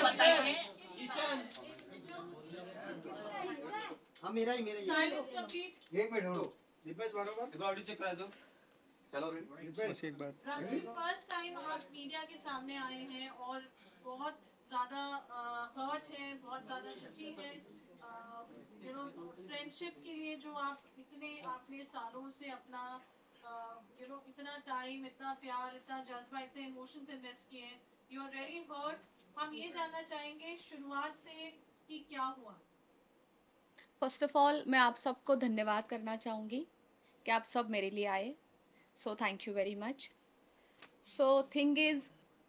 बताइए। हाँ मेरा ही साइलेंस कंप्लीट। एक मिनट रुको दीपेश मैडम ऑडियो चेक करा दो। चलो बस एक बार। राशि फर्स्ट टाइम आप मीडिया के सामने आए हैं और बहुत ज़्यादा हर्ट है, बहुत ज़्यादा दुखी है। यू नो फ्रेंडशिप के लिए जो आप आपने सालों से अपना इतना टाइम, इतना प्यार, इतना जज्बा, इतने इमोशंस इन्वेस्ट किए हैं, यू आर वेरी हर्ट। हम ये जानना चाहेंगे शुरुआत से कि क्या हुआ। फर्स्ट ऑफ ऑल मैं आप सबको धन्यवाद करना चाहूँगी कि आप सब मेरे लिए आए। So thank you very much. So thing is,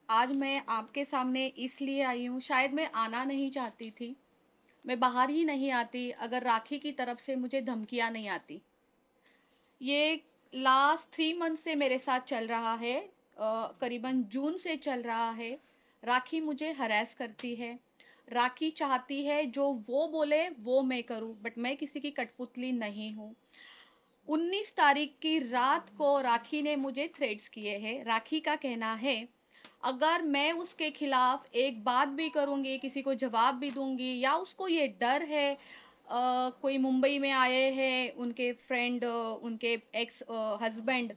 आज मैं आपके सामने इसलिए आई हूँ, शायद मैं आना नहीं चाहती थी, मैं बाहर ही नहीं आती अगर राखी की तरफ से मुझे धमकियाँ नहीं आती। ये लास्ट 3 मंथ से मेरे साथ चल रहा है, करीबन जून से चल रहा है। राखी मुझे हरास करती है, राखी चाहती है जो वो बोले वो मैं करूं, बट मैं किसी की कठपुतली नहीं हूं। 19 तारीख की रात को राखी ने मुझे थ्रेट्स किए हैं। राखी का कहना है अगर मैं उसके खिलाफ एक बात भी करूंगी, किसी को जवाब भी दूंगी, या उसको ये डर है, कोई मुंबई में आए हैं उनके फ्रेंड, उनके एक्स हस्बैंड,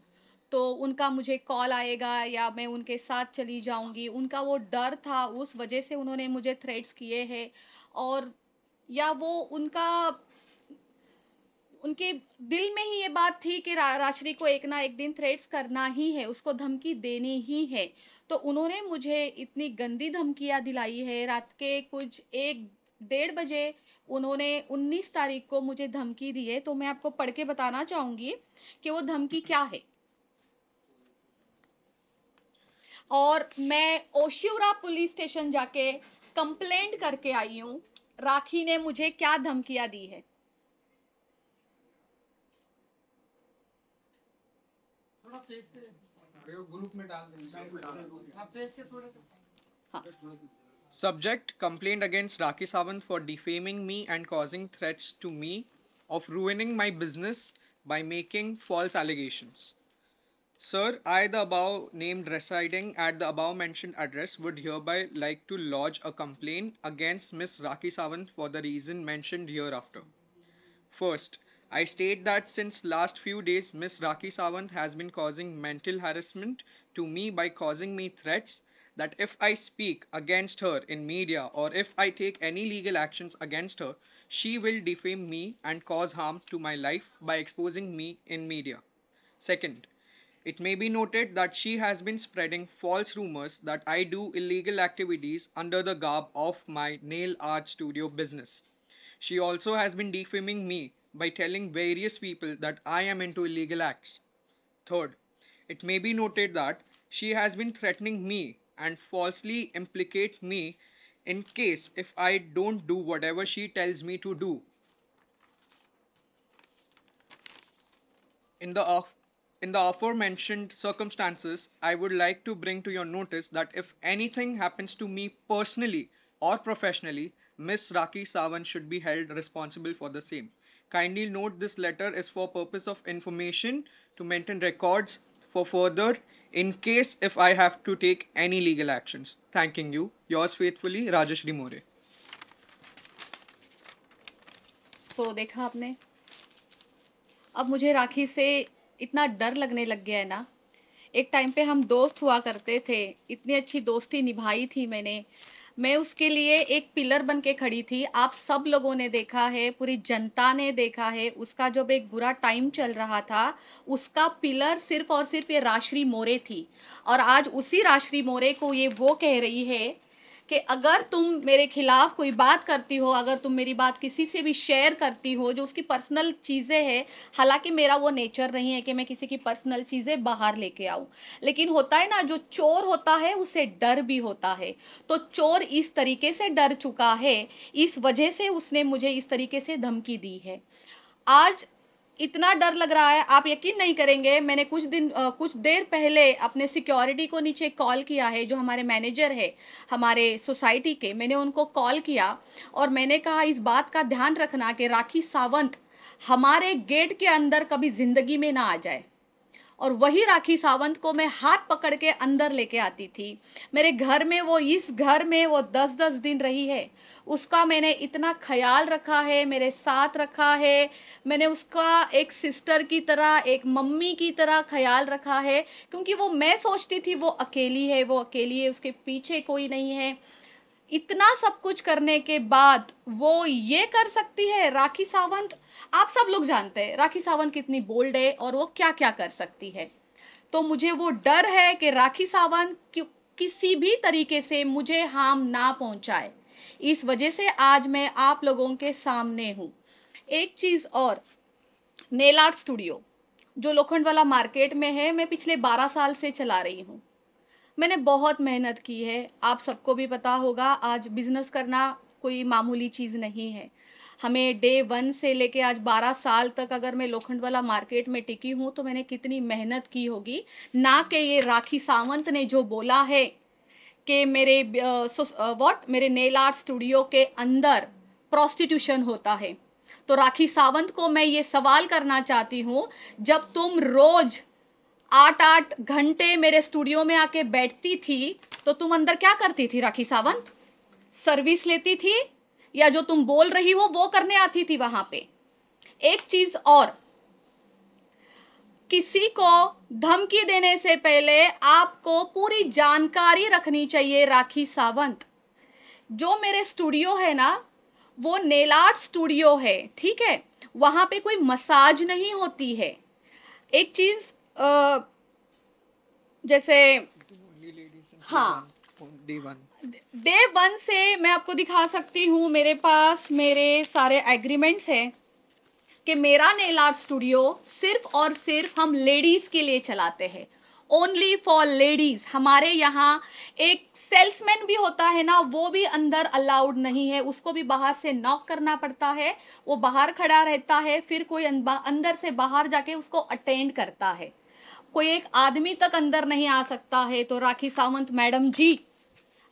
तो उनका मुझे कॉल आएगा या मैं उनके साथ चली जाऊंगी, उनका वो डर था, उस वजह से उन्होंने मुझे थ्रेट्स किए हैं। और या वो उनके दिल में ही ये बात थी कि राश्री को एक ना एक दिन थ्रेट्स करना ही है, उसको धमकी देनी ही है। तो उन्होंने मुझे इतनी गंदी धमकियाँ दिलाई है। रात के कुछ 1-1:30 बजे उन्होंने 19 तारीख को मुझे धमकी दी है। तो मैं आपको पढ़ के बताना चाहूँगी कि वो धमकी क्या है। और मैं ओशिवरा पुलिस स्टेशन जाके कंप्लेंट करके आई हूँ, राखी ने मुझे क्या धमकियाँ दी है। ग्रुप में डाल देंगे। Subject: complaint against Rakhi Sawant for defaming me and causing threats to me of ruining my business by making false allegations. Sir, I, the above named residing at the above mentioned address, would hereby like to lodge a complaint against Miss Rakhi Sawant for the reason mentioned hereafter. First, I state that since last few days, Miss Rakhi Sawant has been causing mental harassment to me by causing me threats that if I speak against her in media or if I take any legal actions against her, she will defame me and cause harm to my life by exposing me in media. Second, it may be noted that she has been spreading false rumors that I do illegal activities under the garb of my nail art studio business. She also has been defaming me by telling various people that I am into illegal acts. Third, it may be noted that she has been threatening me and falsely implicate me in case if I don't do whatever she tells me to do. In the aforementioned circumstances, I would like to bring to your notice that if anything happens to me personally or professionally, Miss Rakhi Sawant should be held responsible for the same. Kindly note this letter is for purpose of information to maintain records for further in case if I have to take any legal actions. Thanking you. Yours faithfully, Rajashri More. So देखा आपने, अब मुझे राखी से इतना डर लगने लग गया है ना। एक टाइम पे हम दोस्त हुआ करते थे, इतनी अच्छी दोस्ती निभाई थी मैं उसके लिए एक पिलर बन के खड़ी थी। आप सब लोगों ने देखा है, पूरी जनता ने देखा है, उसका जब एक बुरा टाइम चल रहा था, उसका पिलर सिर्फ और सिर्फ ये राश्री मोरे थी। और आज उसी राश्री मोरे को ये वो कह रही है कि अगर तुम मेरे खिलाफ कोई बात करती हो, अगर तुम मेरी बात किसी से भी शेयर करती हो जो उसकी पर्सनल चीज़ें हैं, हालांकि मेरा वो नेचर नहीं है कि मैं किसी की पर्सनल चीज़ें बाहर लेके आऊँ, लेकिन होता है ना, जो चोर होता है उसे डर भी होता है। तो चोर इस तरीके से डर चुका है, इस वजह से उसने मुझे इस तरीके से धमकी दी है। आज इतना डर लग रहा है, आप यकीन नहीं करेंगे, मैंने कुछ देर पहले अपने सिक्योरिटी को नीचे कॉल किया है, जो हमारे मैनेजर है हमारे सोसाइटी के, मैंने उनको कॉल किया और मैंने कहा इस बात का ध्यान रखना कि राखी सावंत हमारे गेट के अंदर कभी ज़िंदगी में ना आ जाए। और वही राखी सावंत को मैं हाथ पकड़ के अंदर लेके आती थी। मेरे घर में वो, इस घर में वो 10-10 दिन रही है, उसका मैंने इतना ख्याल रखा है, मेरे साथ रखा है, मैंने उसका एक सिस्टर की तरह, एक मम्मी की तरह ख्याल रखा है, क्योंकि वो, मैं सोचती थी वो अकेली है, वो अकेली है, उसके पीछे कोई नहीं है। इतना सब कुछ करने के बाद वो ये कर सकती है राखी सावंत। आप सब लोग जानते हैं राखी सावंत कितनी बोल्ड है और वो क्या क्या कर सकती है। तो मुझे वो डर है कि राखी सावंत किसी भी तरीके से मुझे हार्म ना पहुंचाए, इस वजह से आज मैं आप लोगों के सामने हूँ। एक चीज़ और, नेल आर्ट स्टूडियो जो लोखंडवाला मार्केट में है, मैं पिछले 12 साल से चला रही हूँ। मैंने बहुत मेहनत की है, आप सबको भी पता होगा, आज बिजनेस करना कोई मामूली चीज़ नहीं है। हमें डे 1 से लेके आज 12 साल तक अगर मैं लोखंडवाला मार्केट में टिकी हूँ तो मैंने कितनी मेहनत की होगी। ना कि ये राखी सावंत ने जो बोला है कि मेरे नेल आर्ट स्टूडियो के अंदर प्रोस्टिट्यूशन होता है। तो राखी सावंत को मैं ये सवाल करना चाहती हूँ, जब तुम रोज 8-8 घंटे मेरे स्टूडियो में आके बैठती थी तो तुम अंदर क्या करती थी राखी सावंत? सर्विस लेती थी या जो तुम बोल रही हो वो करने आती थी वहां पे? एक चीज और, किसी को धमकी देने से पहले आपको पूरी जानकारी रखनी चाहिए राखी सावंत। जो मेरे स्टूडियो है ना, वो नेल आर्ट स्टूडियो है, ठीक है, वहां पे कोई मसाज नहीं होती है। एक चीज जैसे, हाँ, डे 1 से मैं आपको दिखा सकती हूँ, मेरे पास मेरे सारे एग्रीमेंट्स हैं कि मेरा नेल आर्ट स्टूडियो सिर्फ और सिर्फ हम लेडीज के लिए चलाते हैं, ओनली फॉर लेडीज। हमारे यहाँ एक सेल्समैन भी होता है ना, वो भी अंदर अलाउड नहीं है, उसको भी बाहर से नॉक करना पड़ता है, वो बाहर खड़ा रहता है, फिर कोई अंदर से बाहर जाके उसको अटेंड करता है, कोई एक आदमी तक अंदर नहीं आ सकता है। तो राखी सावंत मैडम जी,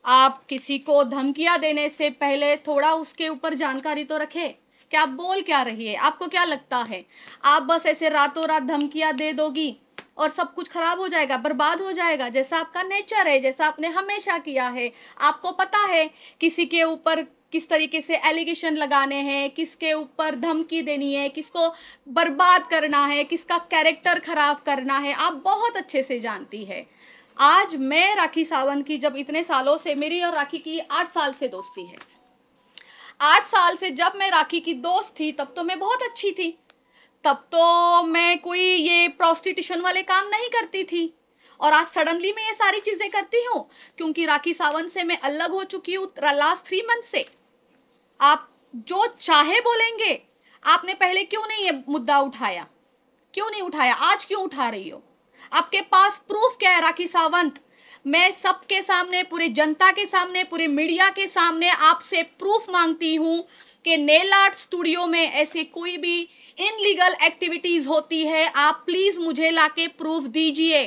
आप किसी को धमकियां देने से पहले थोड़ा उसके ऊपर जानकारी तो रखें कि आप बोल क्या रही है। आपको क्या लगता है आप बस ऐसे रातों रात धमकियां दे दोगी और सब कुछ खराब हो जाएगा, बर्बाद हो जाएगा, जैसा आपका नेचर है, जैसा आपने हमेशा किया है? आपको पता है किसी के ऊपर किस तरीके से एलिगेशन लगाने हैं, किसके ऊपर धमकी देनी है, किसको बर्बाद करना है, किसका कैरेक्टर खराब करना है, आप बहुत अच्छे से जानती है। आज मैं राखी सावंत की, जब इतने सालों से मेरी और राखी की 8 साल से दोस्ती है, 8 साल से जब मैं राखी की दोस्त थी तब तो मैं बहुत अच्छी थी, तब तो मैं कोई ये प्रोस्टिट्यूशन वाले काम नहीं करती थी, और आज सडनली मैं ये सारी चीजें करती हूँ क्योंकि राखी सावंत से मैं अलग हो चुकी हूँ लास्ट 3 मंथ से। आप जो चाहे बोलेंगे, आपने पहले क्यों नहीं ये मुद्दा उठाया, क्यों नहीं उठाया, आज क्यों उठा रही हो? आपके पास प्रूफ क्या है राखी सावंत? मैं सबके सामने, पूरी जनता के सामने, पूरे मीडिया के सामने आपसे प्रूफ मांगती हूं कि नेल आर्ट स्टूडियो में ऐसे कोई भी इनलीगल एक्टिविटीज होती है, आप प्लीज मुझे लाके प्रूफ दीजिए,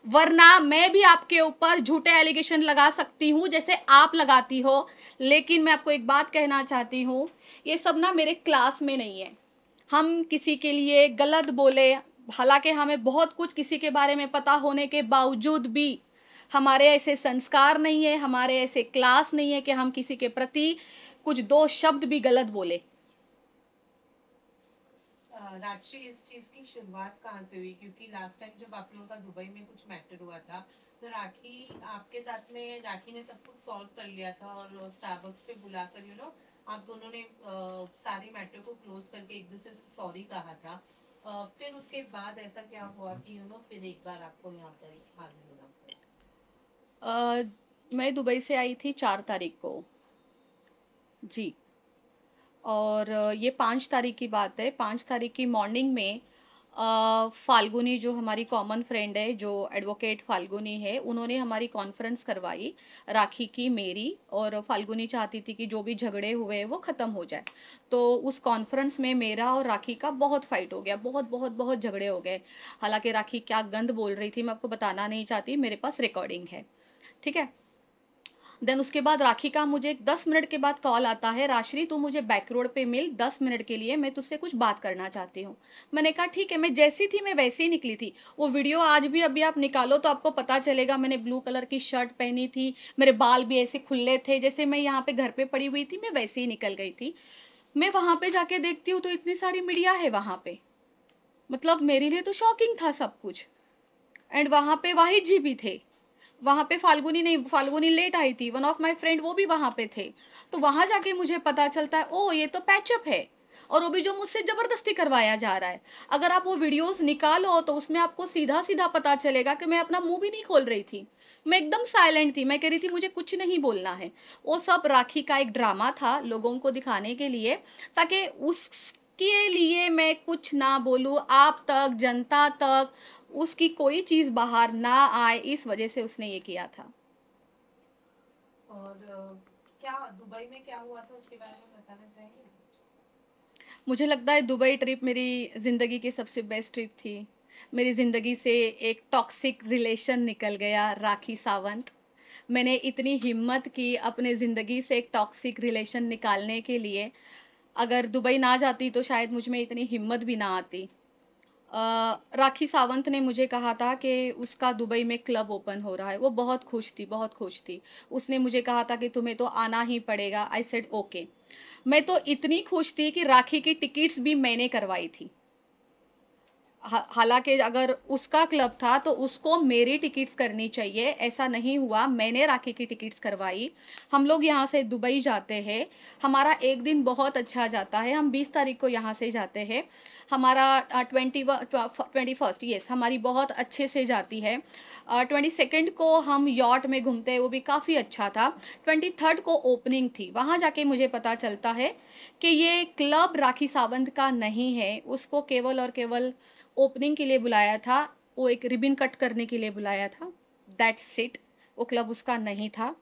वरना मैं भी आपके ऊपर झूठे एलिगेशन लगा सकती हूँ जैसे आप लगाती हो। लेकिन मैं आपको एक बात कहना चाहती हूँ, ये सब ना मेरे क्लास में नहीं है। हम किसी के लिए गलत बोले, हालांकि हमें बहुत कुछ किसी के बारे में पता होने के बावजूद भी हमारे ऐसे संस्कार नहीं है, हमारे ऐसे क्लास नहीं है कि हम किसी के प्रति कुछ 2 शब्द भी गलत बोले। राजश्री, इस चीज की शुरुआत कहाँ से हुई? क्योंकि लास्ट टाइम जब आप लोगों का दुबई में कुछ मैटर हुआ था तो राखी आपके साथ में, राखी ने सब कुछ सॉल्व कर लिया था और स्टारबक्स पे बुलाकर आप दोनों ने सारे मैटर को क्लोज करके एक दूसरे से सॉरी कहा था। फिर उसके बाद ऐसा क्या हुआ कि फिर एक बार आपको यहाँ पर हाजिर होना पड़ा? मैं दुबई से आई थी 4 तारीख को जी, और ये 5 तारीख की बात है। 5 तारीख की मॉर्निंग में फाल्गुनी, जो हमारी कॉमन फ्रेंड है, जो एडवोकेट फाल्गुनी है, उन्होंने हमारी कॉन्फ्रेंस करवाई राखी की, मेरी, और फाल्गुनी चाहती थी कि जो भी झगड़े हुए वो ख़त्म हो जाए। तो उस कॉन्फ्रेंस में मेरा और राखी का बहुत फाइट हो गया, बहुत बहुत बहुत झगड़े हो गए। हालांकि राखी क्या गंद बोल रही थी मैं आपको बताना नहीं चाहती, मेरे पास रिकॉर्डिंग है, ठीक है। देन उसके बाद राखी का मुझे 10 मिनट के बाद कॉल आता है, राशि तू मुझे बैक रोड पे मिल 10 मिनट के लिए, मैं तुझसे कुछ बात करना चाहती हूँ। मैंने कहा ठीक है। मैं जैसी थी मैं वैसे ही निकली थी। वो वीडियो आज भी अभी आप निकालो तो आपको पता चलेगा, मैंने ब्लू कलर की शर्ट पहनी थी, मेरे बाल भी ऐसे खुले थे, जैसे मैं यहाँ पे घर पे पड़ी हुई थी मैं वैसे ही निकल गई थी। मैं वहाँ पे जाके देखती हूँ तो इतनी सारी मीडिया है वहाँ पे, मतलब मेरे लिए तो शॉकिंग था सब कुछ। एंड वहाँ पे वाहिद जी भी थे, वहाँ पे फाल्गुनी नहीं, फाल्गुनी लेट आई थी, वन ऑफ माय फ्रेंड वो भी वहाँ पे थे। तो वहाँ जाके मुझे पता चलता है ओ ये तो पैचअप है, और वो भी जो मुझसे ज़बरदस्ती करवाया जा रहा है। अगर आप वो वीडियोस निकालो तो उसमें आपको सीधा सीधा पता चलेगा कि मैं अपना मुंह भी नहीं खोल रही थी, मैं एकदम साइलेंट थी, मैं कह रही थी मुझे कुछ नहीं बोलना है। वो सब राखी का एक ड्रामा था लोगों को दिखाने के लिए, ताकि उसके लिए मैं कुछ ना बोलूँ, आप तक जनता तक उसकी कोई चीज़ बाहर ना आए, इस वजह से उसने ये किया था। और क्या दुबई में क्या हुआ था उसके बारे में बताना चाहेंगे? मुझे लगता है दुबई ट्रिप मेरी ज़िंदगी की सबसे बेस्ट ट्रिप थी। मेरी ज़िंदगी से एक टॉक्सिक रिलेशन निकल गया, राखी सावंत। मैंने इतनी हिम्मत की अपने ज़िंदगी से एक टॉक्सिक रिलेशन निकालने के लिए। अगर दुबई ना जाती तो शायद मुझ में इतनी हिम्मत भी ना आती। राखी सावंत ने मुझे कहा था कि उसका दुबई में क्लब ओपन हो रहा है। वो बहुत खुश थी, बहुत खुश थी। उसने मुझे कहा था कि तुम्हें तो आना ही पड़ेगा। I said okay. मैं तो इतनी खुश थी कि राखी की टिकट्स भी मैंने करवाई थी। हालांकि अगर उसका क्लब था तो उसको मेरी टिकट्स करनी चाहिए, ऐसा नहीं हुआ। मैंने राखी की टिकट्स करवाई। हम लोग यहाँ से दुबई जाते हैं, हमारा एक दिन बहुत अच्छा जाता है। हम 20 तारीख को यहाँ से जाते हैं, हमारा 21st यस हमारी बहुत अच्छे से जाती है। 22nd को हम यॉट में घूमते हैं, वो भी काफ़ी अच्छा था। 23rd को ओपनिंग थी। वहाँ जाके मुझे पता चलता है कि ये क्लब राखी सावंत का नहीं है, उसको केवल और केवल ओपनिंग के लिए बुलाया था, वो एक रिबन कट करने के लिए बुलाया था, दैट्स इट। वो क्लब उसका नहीं था।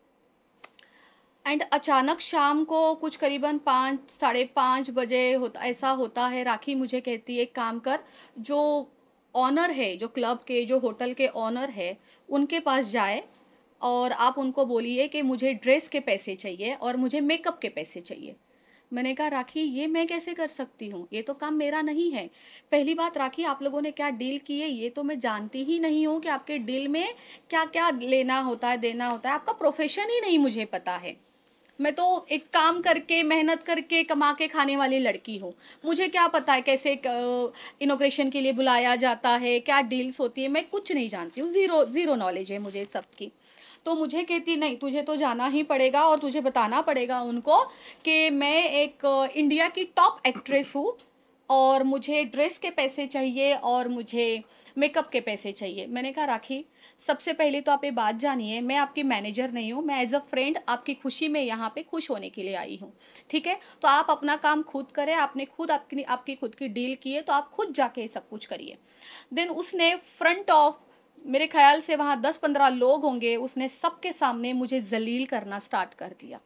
एंड अचानक शाम को कुछ करीबन 5 साढ़े 5 बजे होता, ऐसा होता है, राखी मुझे कहती है एक काम कर, जो ऑनर है, जो क्लब के, जो होटल के ऑनर है, उनके पास जाए और आप उनको बोलिए कि मुझे ड्रेस के पैसे चाहिए और मुझे मेकअप के पैसे चाहिए। मैंने कहा राखी ये मैं कैसे कर सकती हूँ, ये तो काम मेरा नहीं है। पहली बात राखी, आप लोगों ने क्या डील की है ये तो मैं जानती ही नहीं हूँ, कि आपके डील में क्या क्या लेना होता है, देना होता है, आपका प्रोफेशन ही नहीं मुझे पता है। मैं तो एक काम करके मेहनत करके कमा के खाने वाली लड़की हूँ, मुझे क्या पता है कैसे इनोग्रेशन के लिए बुलाया जाता है, क्या डील्स होती है, मैं कुछ नहीं जानती हूँ, ज़ीरो ज़ीरो नॉलेज है मुझे सबकी। तो मुझे कहती नहीं तुझे तो जाना ही पड़ेगा और तुझे बताना पड़ेगा उनको कि मैं एक इंडिया की टॉप एक्ट्रेस हूँ और मुझे ड्रेस के पैसे चाहिए और मुझे मेकअप के पैसे चाहिए। मैंने कहा राखी, सबसे पहले तो आप ये बात जानिए, मैं आपकी मैनेजर नहीं हूँ, मैं एज अ फ्रेंड आपकी खुशी में यहाँ पे खुश होने के लिए आई हूँ, ठीक है? तो आप अपना काम खुद करें, आपने खुद आपकी खुद की डील की है तो आप खुद जाके सब कुछ करिए। देन उसने फ्रंट ऑफ, मेरे ख्याल से वहाँ 10-15 लोग होंगे, उसने सबके सामने मुझे जलील करना स्टार्ट कर दिया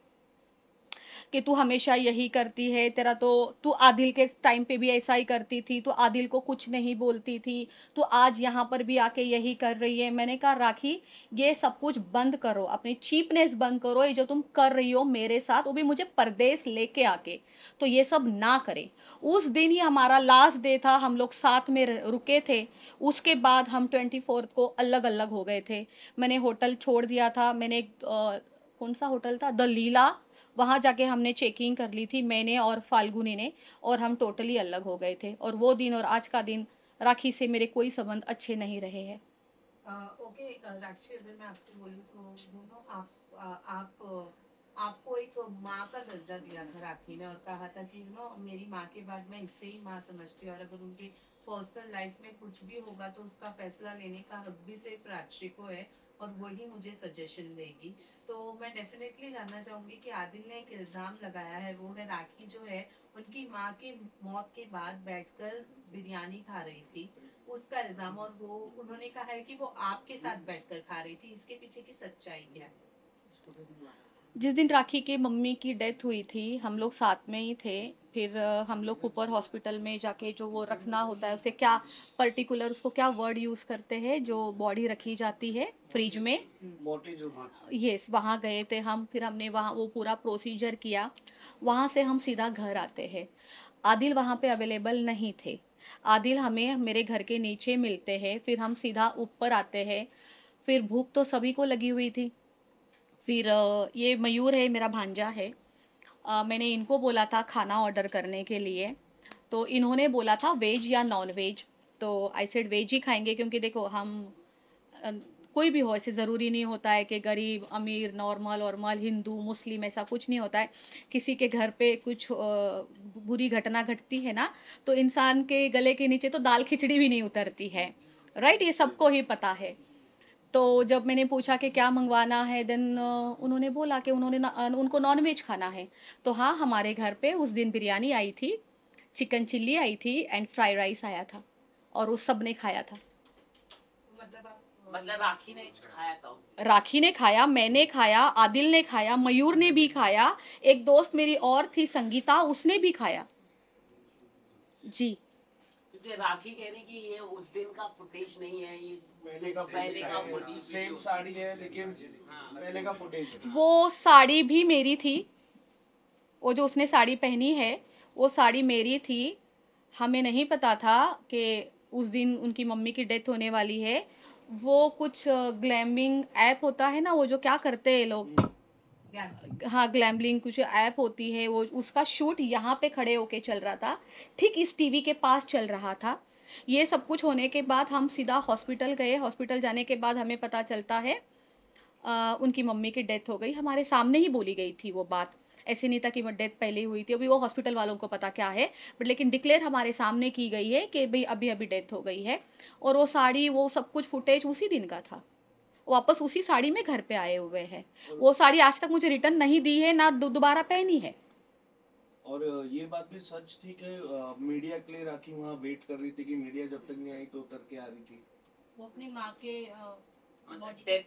कि तू हमेशा यही करती है, तेरा तो, तू आदिल के टाइम पे भी ऐसा ही करती थी, तू आदिल को कुछ नहीं बोलती थी, तू आज यहाँ पर भी आके यही कर रही है। मैंने कहा राखी ये सब कुछ बंद करो, अपनी चीपनेस बंद करो, ये जो तुम कर रही हो मेरे साथ, वो भी मुझे परदेश लेके आके, तो ये सब ना करे। उस दिन ही हमारा लास्ट डे था, हम लोग साथ में रुके थे। उसके बाद हम 24 को अलग अलग हो गए थे। मैंने होटल छोड़ दिया था, मैंने कौन सा होटल था, द लीला, वहाँ जाके हमने चेकिंग कर ली थी, मैंने और फाल्गुनी ने, और हम टोटली अलग हो गए थे। और वो दिन और आज का दिन राखी से मेरे कोई संबंध अच्छे नहीं रहे हैं। ओके राक्षी, अगर मैं आपसे बोलूँ तो दोनों आपको एक माँ का दर्जा दिया था राखी ने, और कहा था कि मेरी माँ के बाद मैं इससे ही माँ समझती हूँ, और अगर उनकी पर्सनल लाइफ में कुछ भी होगा तो उसका फैसला लेने का हक भी सिर्फ राक्षी को है और वही मुझे सजेशन देगी। तो मैं डेफिनेटली जानना चाहूंगी कि आदिल ने एक इल्ज़ाम लगाया है, वो है राखी जो है उनकी माँ की मौत के बाद बैठकर बिरयानी खा रही थी, उसका इल्जाम, और वो उन्होंने कहा है कि वो आपके साथ बैठकर खा रही थी, इसके पीछे की सच्चाई क्या है? जिस दिन राखी के मम्मी की डेथ हुई थी हम लोग साथ में ही थे, फिर हम लोग ऊपर हॉस्पिटल में जाके जो वो रखना होता है उसे क्या पर्टिकुलर उसको क्या वर्ड यूज़ करते हैं जो बॉडी रखी जाती है फ्रिज में, यस वहाँ गए थे हम। फिर हमने वहाँ वो पूरा प्रोसीजर किया। वहाँ से हम सीधा घर आते हैं। आदिल वहाँ पे अवेलेबल नहीं थे। आदिल हमें मेरे घर के नीचे मिलते हैं, फिर हम सीधा ऊपर आते हैं। फिर भूख तो सभी को लगी हुई थी। फिर ये मयूर है मेरा भांजा है, मैंने इनको बोला था खाना ऑर्डर करने के लिए, तो इन्होंने बोला था वेज या नॉन वेज। तो आई सेड वेज ही खाएंगे, क्योंकि देखो हम अ, कोई भी हो, ऐसे ज़रूरी नहीं होता है कि गरीब अमीर नॉर्मल वॉर्मल हिंदू मुस्लिम, ऐसा कुछ नहीं होता है। किसी के घर पे कुछ बुरी घटना घटती है ना, तो इंसान के गले के नीचे तो दाल खिचड़ी भी नहीं उतरती है, राइट, ये सबको ही पता है। तो जब मैंने पूछा कि क्या मंगवाना है, देन उन्होंने बोला कि उनको नॉन वेज खाना है। तो हाँ, हमारे घर पे उस दिन बिरयानी आई थी, चिकन चिल्ली आई थी एंड फ्राइड राइस आया था, और उस सब ने खाया था। मतलब राखी ने खाया था? राखी ने खाया, मैंने खाया, आदिल ने खाया, मयूर ने भी खाया, एक दोस्त मेरी और थी संगीता, उसने भी खाया जी। क्योंकि राखी कह रही कि ये उस दिन का फुटेज नहीं है, ये पहले का फुटेज सेम साड़ी है, लेकिन पहले का फुटेज। वो साड़ी भी मेरी थी, वो जो उसने साड़ी पहनी है वो साड़ी मेरी थी। हमें नहीं पता था कि उस दिन उनकी मम्मी की डेथ होने वाली है। वो कुछ ग्लैमिंग ऐप होता है ना, वो जो क्या करते हैं लोग, हाँ ग्लैम्बलिंग कुछ ऐप होती है, वो उसका शूट यहाँ पे खड़े होके चल रहा था, ठीक इस टीवी के पास चल रहा था। ये सब कुछ होने के बाद हम सीधा हॉस्पिटल गए। हॉस्पिटल जाने के बाद हमें पता चलता है उनकी मम्मी की डेथ हो गई। हमारे सामने ही बोली गई थी वो बात, ऐसे नहीं था कि वो डेथ पहले ही हुई थी, अभी वो हॉस्पिटल वालों को पता क्या है, बट लेकिन डिक्लेयर हमारे सामने की गई है कि भाई अभी अभी डेथ हो गई है। और वो साड़ी, वो सब कुछ फुटेज उसी दिन का था। वापस उसी साड़ी में घर पे आए हुए हैं। वो साड़ी आज तक मुझे रिटर्न नहीं दी है, ना दोबारा पहनी है। और ये बात भी सच थी कि मीडिया के लिए राखी वहाँ वेट कर रही थी कि मीडिया जब तक नहीं आई तो उतर के आ रही थी। वो अपनी माँ के डेथ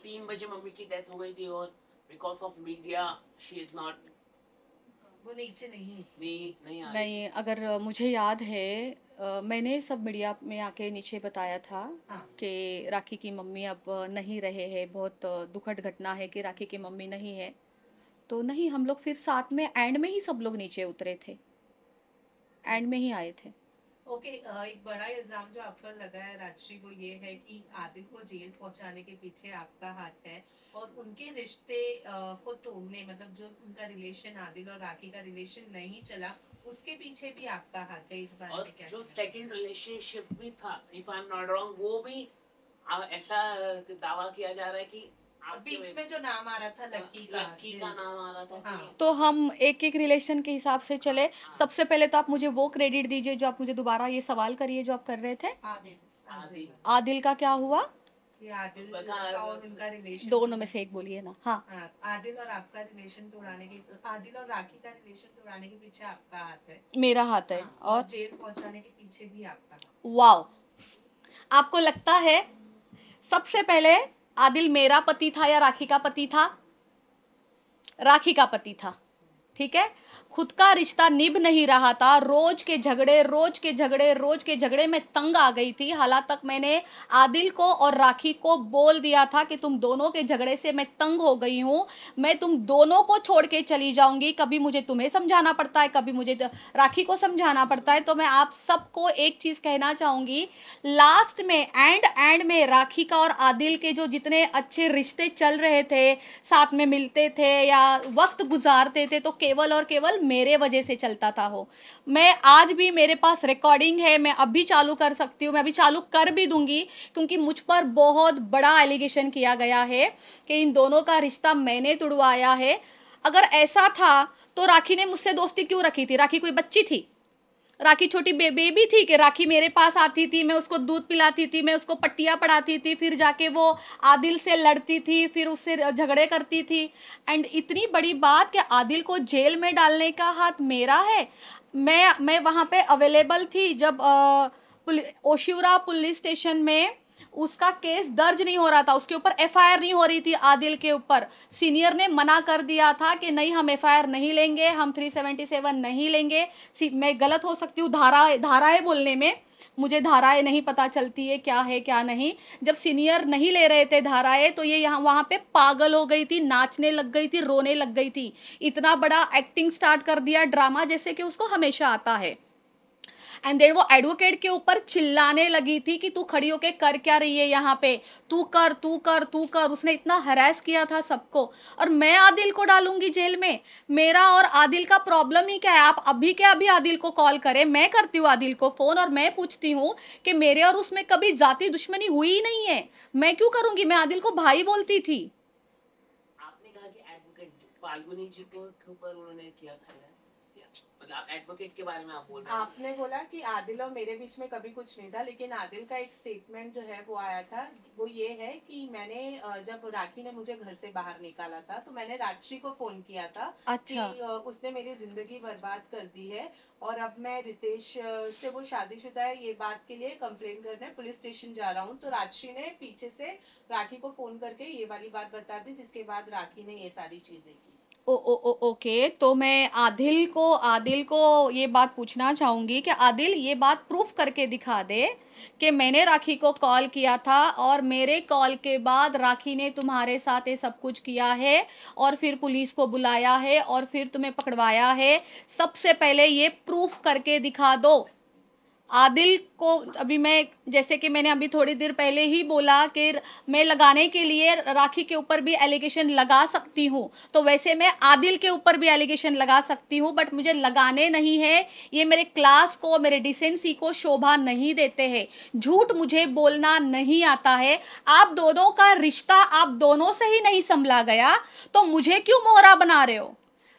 3 बजे मम्मी की डेथ हो गई थी, और because of media she is not, वो नीचे नहीं नहीं, अगर मुझे याद है मैंने सब मीडिया में आके नीचे बताया था हाँ। कि राखी की मम्मी अब नहीं रहे हैं, बहुत दुखद घटना है कि राखी की मम्मी नहीं है। तो नहीं, हम लोग फिर साथ में एंड में ही सब लोग नीचे उतरे थे, एंड में ही आए थे। ओके, एक बड़ा इल्जाम जो आप पर लगा है राजश्री, वो ये है कि आदिल को जेल पहुंचाने के पीछे आपका हाथ है, और उनके रिश्ते को तोड़ने, मतलब जो उनका रिलेशन आदिल और राखी का रिलेशन नहीं चला, उसके पीछे भी आपका हाथ है। इस बारे और में क्या जो सेकंड रिलेशनशिप भी था, if I am not wrong, वो भी ऐसा दावा किया जा रहा है कि बीच में जो नाम आ रहा था लक्की का नाम आ रहा था। हाँ। तो हम एक एक रिलेशन के हिसाब से चले। सबसे पहले तो आप मुझे वो क्रेडिट दीजिए जो आप मुझे दोबारा ये सवाल करिए जो आप कर रहे थे। आदिल का क्या हुआ? आदिल और उनका रिलेशन, दोनों में से एक बोलिए ना। हाँ, आदिल और आपका रिलेशन तोड़ाने के, आदिल और राखी का रिलेशन तोड़ाने के पीछे आपका हाथ है। मेरा हाथ है। हाँ, और जेल पहुंचाने के पीछे भी आपका। वाओ, आपको लगता है सबसे पहले आदिल मेरा पति था या राखी का पति था? राखी का पति था, ठीक है। खुद का रिश्ता निभ नहीं रहा था, रोज के झगड़े में तंग आ गई थी। हालांकि तक मैंने आदिल को और राखी को बोल दिया था कि तुम दोनों के झगड़े से मैं तंग हो गई हूँ, मैं तुम दोनों को छोड़ के चली जाऊंगी। कभी मुझे तुम्हें समझाना पड़ता है, कभी मुझे राखी को समझाना पड़ता है। तो मैं आप सबको एक चीज कहना चाहूंगी, लास्ट में एंड में राखी का और आदिल के जो जितने अच्छे रिश्ते चल रहे थे, साथ में मिलते थे या वक्त गुजारते थे, तो केवल और केवल मेरे वजह से चलता था। हो, मैं आज भी, मेरे पास रिकॉर्डिंग है, मैं अभी चालू कर सकती हूँ, मैं अभी चालू कर भी दूंगी, क्योंकि मुझ पर बहुत बड़ा एलिगेशन किया गया है कि इन दोनों का रिश्ता मैंने तुड़वाया है। अगर ऐसा था तो राखी ने मुझसे दोस्ती क्यों रखी थी? राखी कोई बच्ची थी? राखी छोटी बेबी थी कि राखी मेरे पास आती थी, मैं उसको दूध पिलाती थी, मैं उसको पट्टियाँ पढ़ाती थी, फिर जाके वो आदिल से लड़ती थी, फिर उससे झगड़े करती थी। एंड इतनी बड़ी बात कि आदिल को जेल में डालने का हाथ मेरा है। मैं वहाँ पे अवेलेबल थी जब ओशिवरा पुलिस स्टेशन में उसका केस दर्ज नहीं हो रहा था, उसके ऊपर एफआईआर नहीं हो रही थी आदिल के ऊपर। सीनियर ने मना कर दिया था कि नहीं हम एफआईआर नहीं लेंगे, हम 377 नहीं लेंगे। मैं गलत हो सकती हूँ धाराएं बोलने में, मुझे धाराएं नहीं पता चलती है क्या है क्या नहीं। जब सीनियर नहीं ले रहे थे धाराएं तो ये यहाँ वहाँ पे पागल हो गई थी, नाचने लग गई थी, रोने लग गई थी, इतना बड़ा एक्टिंग स्टार्ट कर दिया ड्रामा जैसे कि उसको हमेशा आता है। एंड देन वो एडवोकेट के ऊपर चिल्लाने लगी थी कि तू खड़ी होके कर क्या रही है यहाँ पे, तू कर तू कर तू कर। उसने इतना हरास किया था सबको, और मैं आदिल को डालूंगी जेल में। मेरा और आदिल का प्रॉब्लम ही क्या है? आप अभी के अभी आदिल को कॉल करें, मैं करती हूँ आदिल को फ़ोन और मैं पूछती हूँ कि मेरे और उसमें कभी जाति दुश्मनी हुई ही नहीं है, मैं क्यों करूँगी? मैं आदिल को भाई बोलती थी। आपने कहा कि एडवोकेट फाल्गुनी जी के ऊपर उन्होंने किया था, मतलब एडवोकेट के बारे में आप बोल रहे हैं। आपने बोला कि आदिल और मेरे बीच में कभी कुछ नहीं था, लेकिन आदिल का एक स्टेटमेंट जो है वो आया था, वो ये है कि मैंने जब राखी ने मुझे घर से बाहर निकाला था तो मैंने राक्षी को फोन किया था। अच्छा। कि उसने मेरी जिंदगी बर्बाद कर दी है और अब मैं रितेश से, वो शादीशुदा है, ये बात के लिए कंप्लेन करने पुलिस स्टेशन जा रहा हूँ। तो राक्षी ने पीछे से राखी को फोन करके ये वाली बात बता दी, जिसके बाद राखी ने ये सारी चीजें की। ओके, तो मैं आदिल को ये बात पूछना चाहूँगी कि आदिल ये बात प्रूफ करके दिखा दे कि मैंने राखी को कॉल किया था और मेरे कॉल के बाद राखी ने तुम्हारे साथ ये सब कुछ किया है और फिर पुलिस को बुलाया है और फिर तुम्हें पकड़वाया है। सबसे पहले ये प्रूफ करके दिखा दो। आदिल को अभी मैं, जैसे कि मैंने अभी थोड़ी देर पहले ही बोला कि मैं लगाने के लिए राखी के ऊपर भी एलिगेशन लगा सकती हूँ, तो वैसे मैं आदिल के ऊपर भी एलिगेशन लगा सकती हूँ, बट मुझे लगाने नहीं है। ये मेरे क्लास को, मेरे डिसेंसी को शोभा नहीं देते हैं। झूठ मुझे बोलना नहीं आता है। आप दोनों का रिश्ता आप दोनों से ही नहीं संभला गया तो मुझे क्यों मोहरा बना रहे हो?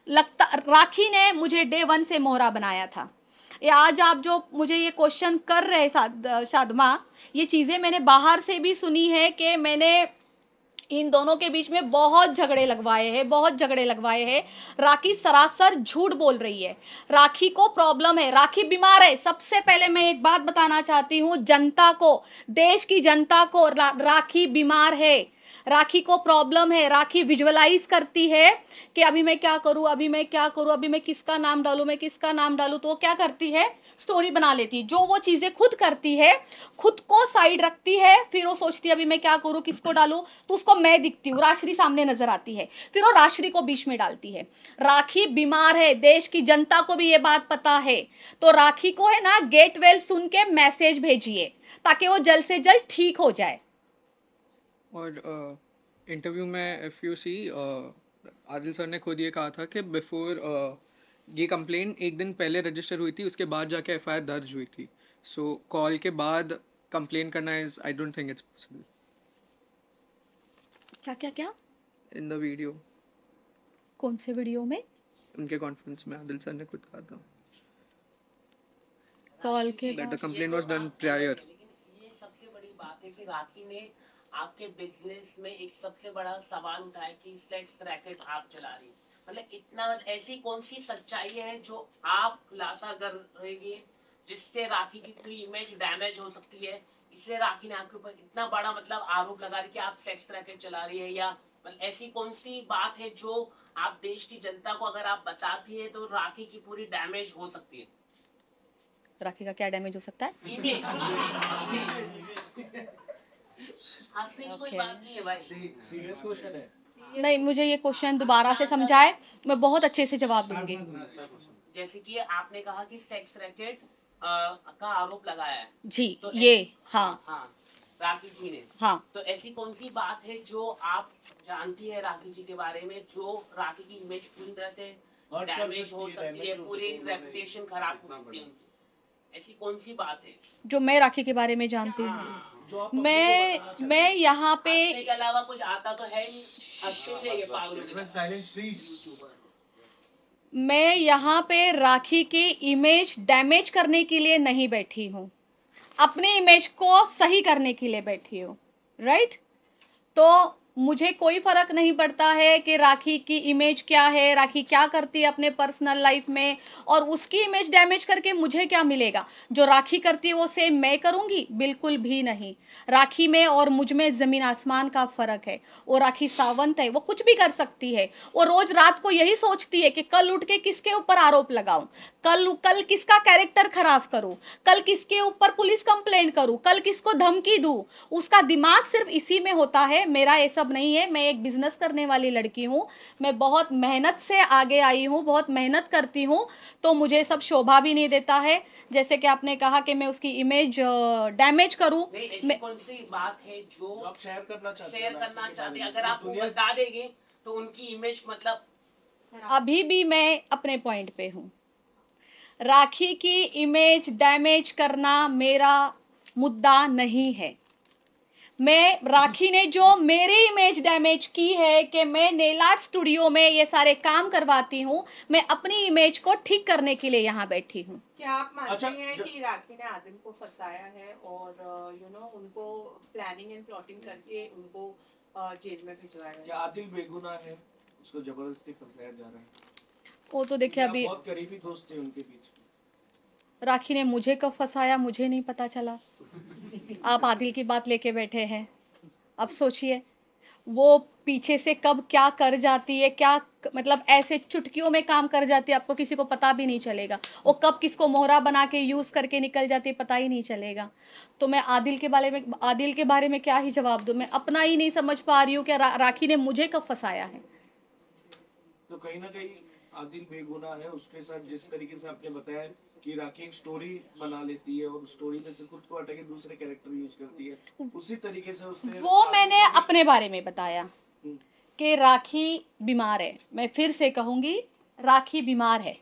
लगता राखी ने मुझे डे 1 से मोहरा बनाया था। ये आज आप जो मुझे ये क्वेश्चन कर रहे शादमा, ये चीज़ें मैंने बाहर से भी सुनी है कि मैंने इन दोनों के बीच में बहुत झगड़े लगवाए हैं। राखी सरासर झूठ बोल रही है। राखी को प्रॉब्लम है, राखी बीमार है। सबसे पहले मैं एक बात बताना चाहती हूँ जनता को, देश की जनता को, राखी बीमार है, राखी को प्रॉब्लम है। राखी विजुअलाइज करती है कि अभी मैं क्या करूं, अभी मैं किसका नाम डालूं, तो वो क्या करती है? स्टोरी बना लेती है। जो वो चीज़ें खुद करती है, खुद को साइड रखती है, फिर वो सोचती है अभी मैं क्या करूं, किसको डालूं, तो उसको मैं दिखती हूँ, राश्री सामने नजर आती है, फिर वो राश्री को बीच में डालती है। राखी बीमार है, देश की जनता को भी ये बात पता है। तो राखी को है ना, गेट वेल सुन के मैसेज भेजिए ताकि वो जल्द से जल्द ठीक हो जाए। और इंटरव्यू में if you see, Adil sir ने खुद ये कहा था कि बिफोर ये कंप्लेन एक दिन पहले रजिस्टर हुई थी, उसके बाद जाके एफआईआर दर्ज हुई थी। सो कॉल के बाद कंप्लेन करना is, I don't think it's possible. क्या इन द वीडियो, कौन से वीडियो में? उनके कॉन्फ्रेंस में आदिल सर ने खुद कहा था कॉल के दैट द बाद। Complain was done prior. लेकिन ये सबसे बड़ी बात है कि राखी ने आपके बिजनेस में एक सबसे बड़ा सवाल उठाया कि सेक्स रैकेट आप चला रही हैं। मतलब इतना, ऐसी कौन सी सच्चाई है जो आप खुलासा कर रहेगी जिससे राखी की पूरी इमेज डैमेज हो सकती है? इसलिए राखी ने आपके ऊपर इतना बड़ा मतलब आरोप लगा रही कि आप सेक्स रैकेट चला रही है, या मतलब ऐसी कौन सी बात है जो आप देश की जनता को अगर आप बताती है तो राखी की पूरी डैमेज हो सकती है? राखी का क्या डैमेज हो सकता है? इमेज। हंसने की कोई बात नहीं है भाई। सीरियस क्वेश्चन है। नहीं, मुझे ये क्वेश्चन दोबारा से समझाए, मैं बहुत अच्छे से जवाब दूंगी। जैसे कि आपने कहा कि सेक्स रैकेट का आरोप लगाया है जी, तो ये हाँ राखी जी ने। हाँ। तो ऐसी कौन सी बात है जो आप जानती है राखी जी के बारे में जो राखी की इमेज पूरी तरह से Hurt कर डैमेज सकती हो है, सकती है, damage हो पूरी सकती है, रेपुटेशन खराब हो सकती है उनकी? ऐसी कौन सी बात है जो मैं राखी के बारे में जानती हूँ? जो आप मैं यहाँ पे हंसने के अलावा कुछ आता तो है नहीं, हंसते थे ये पागलों की तरह। Silence please. मैं यहाँ पे राखी की इमेज डैमेज करने के लिए नहीं बैठी हूँ, अपनी इमेज को सही करने के लिए बैठी हूँ, राइट? तो मुझे कोई फर्क नहीं पड़ता है कि राखी की इमेज क्या है, राखी क्या करती है अपने पर्सनल लाइफ में, और उसकी इमेज डैमेज करके मुझे क्या मिलेगा। जो राखी करती है वो सेम मैं करूँगी? बिल्कुल भी नहीं। राखी में और मुझ में ज़मीन आसमान का फ़र्क है। वो राखी सावंत है, वो कुछ भी कर सकती है। वो रोज़ रात को यही सोचती है कि कल उठ के किसके ऊपर आरोप लगाऊं, कल किसका कैरेक्टर खराब करूं, कल किसके ऊपर पुलिस कंप्लेंट करूं, कल किसको धमकी दूं। उसका दिमाग सिर्फ इसी में होता है। मेरा ये सब नहीं है। मैं एक बिजनेस करने वाली लड़की हूँ। मैं बहुत मेहनत से आगे आई हूँ, बहुत मेहनत करती हूँ, तो मुझे सब शोभा भी नहीं देता है। जैसे कि आपने कहा कि मैं उसकी इमेज डैमेज करूँ। नहीं, ऐसी कौन सी बात है जो आप शेयर करना चाहते शेयर करना चाहते हैं? अगर आप वो बता देंगे तो उनकी इमेज मतलब अभी भी मैं अपने पॉइंट पे हूँ। राखी की इमेज डैमेज करना मेरा मुद्दा नहीं है। मैं राखी ने जो मेरी इमेज डैमेज की है कि मैं नेल आर्ट स्टूडियो में ये सारे काम करवाती हूँ, मैं अपनी इमेज को ठीक करने के लिए यहाँ बैठी हूँ। क्या आप मानते अच्छा, हैं कि राखी ने आदिल को फंसाया है और उनको प्लानिंग एंड प्लॉटिंग करके उनको जेल में भिजवाया है? क्या आदिल बेगुनाह है, उसको जबरदस्ती फंसाया जा रहा है? वो तो देखिए, अभी बहुत करीबी दोस्त थे उनके बीच। राखी ने मुझे कब फंसाया मुझे नहीं पता चला। आप आदिल की बात लेके बैठे हैं। अब सोचिए वो पीछे से कब क्या कर जाती है, क्या मतलब ऐसे चुटकियों में काम कर जाती है, आपको किसी को पता भी नहीं चलेगा। वो कब किसको मोहरा बना के यूज़ करके निकल जाती है, पता ही नहीं चलेगा। तो मैं आदिल के बारे में क्या ही जवाब दूँ। मैं अपना ही नहीं समझ पा रही हूँ कि राखी ने मुझे कब फंसाया है। तो कहीं ना कहीं आदिल बेगुनाह है। उसके साथ जिस तरीके से आपने बताया कि राखी एक स्टोरी बना लेती है और स्टोरी में से खुद को हटा के दूसरे कैरेक्टर यूज करती है, उसी तरीके से उसने वो मैंने अपने बारे में बताया कि राखी बीमार है। मैं फिर से कहूँगी, राखी बीमार है।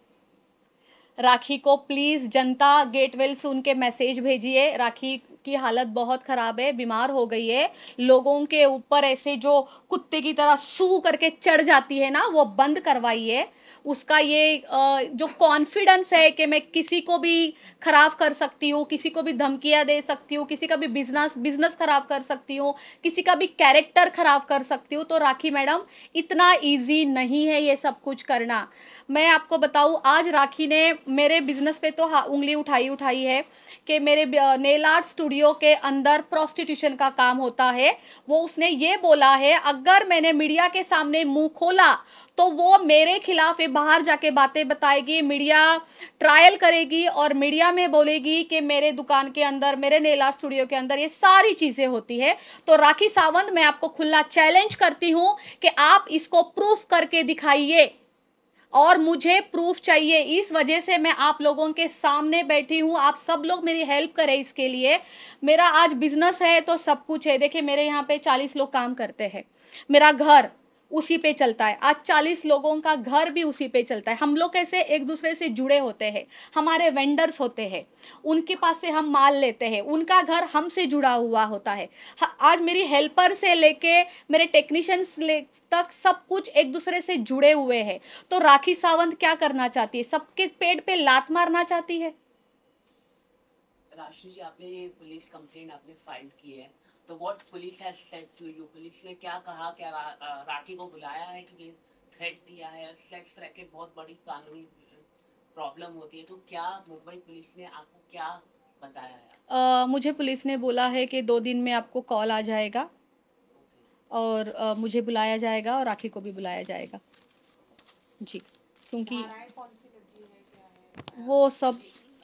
राखी को प्लीज़ जनता गेटवेल सुन के मैसेज भेजिए। राखी की हालत बहुत ख़राब है, बीमार हो गई है। लोगों के ऊपर ऐसे जो कुत्ते की तरह सू करके चढ़ जाती है ना, वो बंद करवाइए। उसका ये जो कॉन्फिडेंस है कि मैं किसी को भी ख़राब कर सकती हूँ, किसी को भी धमकियाँ दे सकती हूँ, किसी का भी बिजनेस ख़राब कर सकती हूँ, किसी का भी कैरेक्टर ख़राब कर सकती हूँ, तो राखी मैडम इतना ईजी नहीं है ये सब कुछ करना। मैं आपको बताऊँ, आज राखी ने मेरे बिजनेस पे तो उंगली उठाई है कि मेरे नेल आर्ट स्टूडियो के अंदर प्रोस्टिट्यूशन का काम होता है। वो उसने ये बोला है, अगर मैंने मीडिया के सामने मुंह खोला तो वो मेरे खिलाफ बाहर जाके बातें बताएगी, मीडिया ट्रायल करेगी और मीडिया में बोलेगी कि मेरे दुकान के अंदर, मेरे नेल आर्ट स्टूडियो के अंदर ये सारी चीज़ें होती है। तो राखी सावंत, मैं आपको खुला चैलेंज करती हूँ कि आप इसको प्रूफ करके दिखाइए, और मुझे प्रूफ चाहिए। इस वजह से मैं आप लोगों के सामने बैठी हूँ। आप सब लोग मेरी हेल्प करें इसके लिए। मेरा आज बिजनेस है तो सब कुछ है। देखिए, मेरे यहाँ पे 40 लोग काम करते हैं। मेरा घर उसी पे चलता है। आज 40 लोगों का घर भी उसी पे चलता है। हम लोग कैसे एक दूसरे से जुड़े होते हैं। हमारे वेंडर्स होते हैं, उनके पास से हम माल लेते हैं, उनका घर हमसे जुड़ा हुआ होता है। आज मेरी हेल्पर से लेके मेरे टेक्नीशियंस तक सब कुछ एक दूसरे से जुड़े हुए हैं। तो राखी सावंत क्या करना चाहती है? सबके पेट पे लात मारना चाहती है। राशि जी, आपने ये पुलिस कंप्लेंट आपने फाइल की है, तो what police has said to you? Police ने क्या कहा? क्या राखी को बुलाया है क्योंकि थ्रेट दिया है? सेक्स रैकेट बहुत बड़ी कानूनी प्रॉब्लम होती है, तो क्या मुंबई पुलिस ने आपको क्या बताया है? मुझे पुलिस ने बोला है कि 2 दिन में आपको कॉल आ जाएगा और मुझे बुलाया जाएगा और राखी को भी बुलाया जाएगा जी, क्योंकि कौन सी लगी है, क्या है? वो सब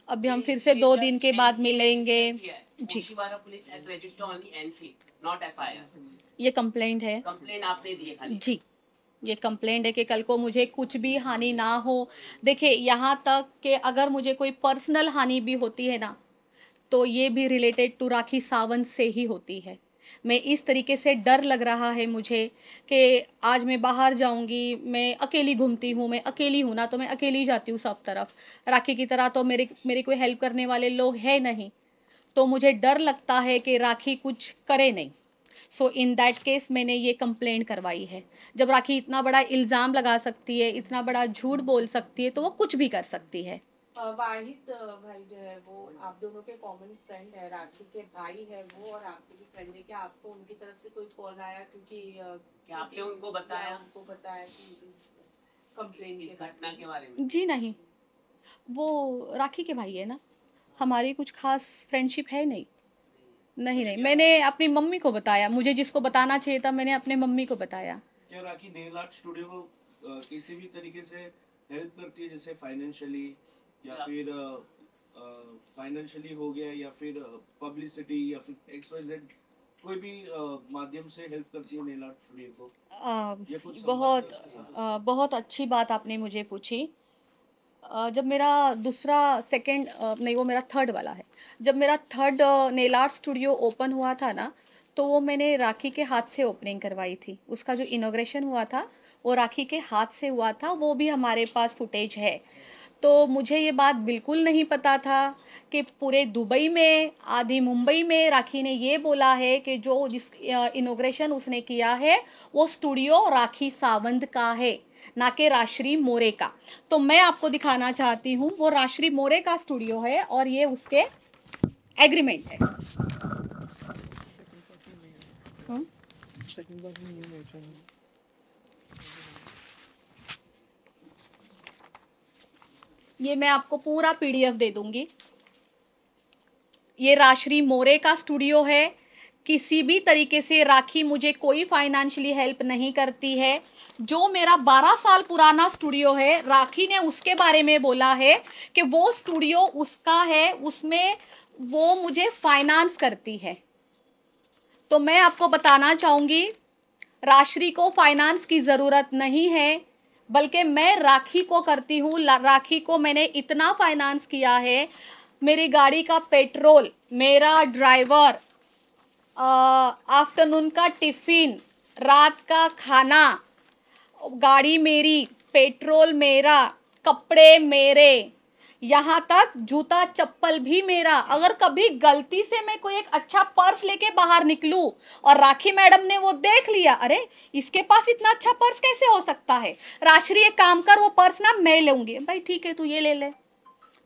अभी हम फिर से 2 दिन के बाद मिलेंगे जी। Oshiwara police has registered only NC, not FIR. ये कंप्लेंट है कंप्लेंट आपने दी है खाली? जी, ये कंप्लेंट है कि कल को मुझे कुछ भी हानि ना हो। देखिए, यहाँ तक कि अगर मुझे कोई पर्सनल हानि भी होती है ना, तो ये भी रिलेटेड टू राखी सावंत से ही होती है। मैं इस तरीके से डर लग रहा है मुझे कि आज मैं बाहर जाऊंगी, मैं अकेली घूमती हूँ, मैं अकेली हूँ ना, तो मैं अकेली जाती हूँ सब तरफ। राखी की तरह तो मेरी कोई हेल्प करने वाले लोग हैं नहीं, तो मुझे डर लगता है कि राखी कुछ करे नहीं। सो इन दैट केस मैंने ये कंप्लेंट करवाई है। जब राखी इतना बड़ा इल्ज़ाम लगा सकती है, इतना बड़ा झूठ बोल सकती है, तो वो कुछ भी कर सकती है। वाहिद भाई जो है वो आप दोनों के कॉमन फ्रेंड है, राखी के भाई है वो और आपके भी फ्रेंड है। क्या आपको उनकी तरफ से कोई कॉल आया? क्योंकि क्या आपने उनको बताया उनको बताया कि इस कंप्लेन इस के घटना के बारे में? जी नहीं, वो राखी के भाई है ना, हमारी कुछ खास फ्रेंडशिप है नहीं। नहीं नहीं, मैंने अपनी मम्मी को बताया, मुझे जिसको बताना चाहिए था मैंने अपने मम्मी को बताया। क्या राखी नेल आर्ट स्टूडियो को किसी भी तरीके से हेल्प करती है, जैसे फाइनेंशियली या फिर फाइनेंशियली हो गया या फिर पब्लिसिटी या फिर XYZ कोई भी माध्यम से हेल्प करती है नेल आर्ट स्टूडियो को? या कुछ संबंध है इसके साथ? बहुत अच्छी बात आपने मुझे पूछी। जब मेरा दूसरा सेकंड नहीं, वो मेरा थर्ड वाला है, जब मेरा third nail art studio open हुआ था ना, तो वो मैंने राखी के हाथ से ओपनिंग करवाई थी। उसका जो इनॉग्रेशन हुआ था वो राखी के हाथ से हुआ था, वो भी हमारे पास फुटेज है। तो मुझे ये बात बिल्कुल नहीं पता था कि पूरे दुबई में, आधी मुंबई में राखी ने ये बोला है कि जो जिस इनॉग्रेशन उसने किया है वो स्टूडियो राखी सावंत का है, ना कि राश्री मोरे का। तो मैं आपको दिखाना चाहती हूँ, वो राश्री मोरे का स्टूडियो है और ये उसके एग्रीमेंट है। ये मैं आपको पूरा PDF दे दूंगी। ये राश्री मोरे का स्टूडियो है। किसी भी तरीके से राखी मुझे कोई फाइनेंशियली हेल्प नहीं करती है। जो मेरा 12 साल पुराना स्टूडियो है, राखी ने उसके बारे में बोला है कि वो स्टूडियो उसका है, उसमें वो मुझे फाइनेंस करती है। तो मैं आपको बताना चाहूँगी, राश्री को फाइनेंस की ज़रूरत नहीं है, बल्कि मैं राखी को करती हूँ। राखी को मैंने इतना फाइनेंस किया है, मेरी गाड़ी का पेट्रोल, मेरा ड्राइवर, आफ्टरनून का टिफ़िन, रात का खाना, गाड़ी मेरी, पेट्रोल मेरा, कपड़े मेरे, यहाँ तक जूता चप्पल भी मेरा। अगर कभी गलती से मैं कोई एक अच्छा पर्स लेके बाहर निकलूं और राखी मैडम ने वो देख लिया, अरे इसके पास इतना अच्छा पर्स कैसे हो सकता है, राश्री एक काम कर, वो पर्स ना मैं लूंगी। भाई ठीक है, तू ये ले ले,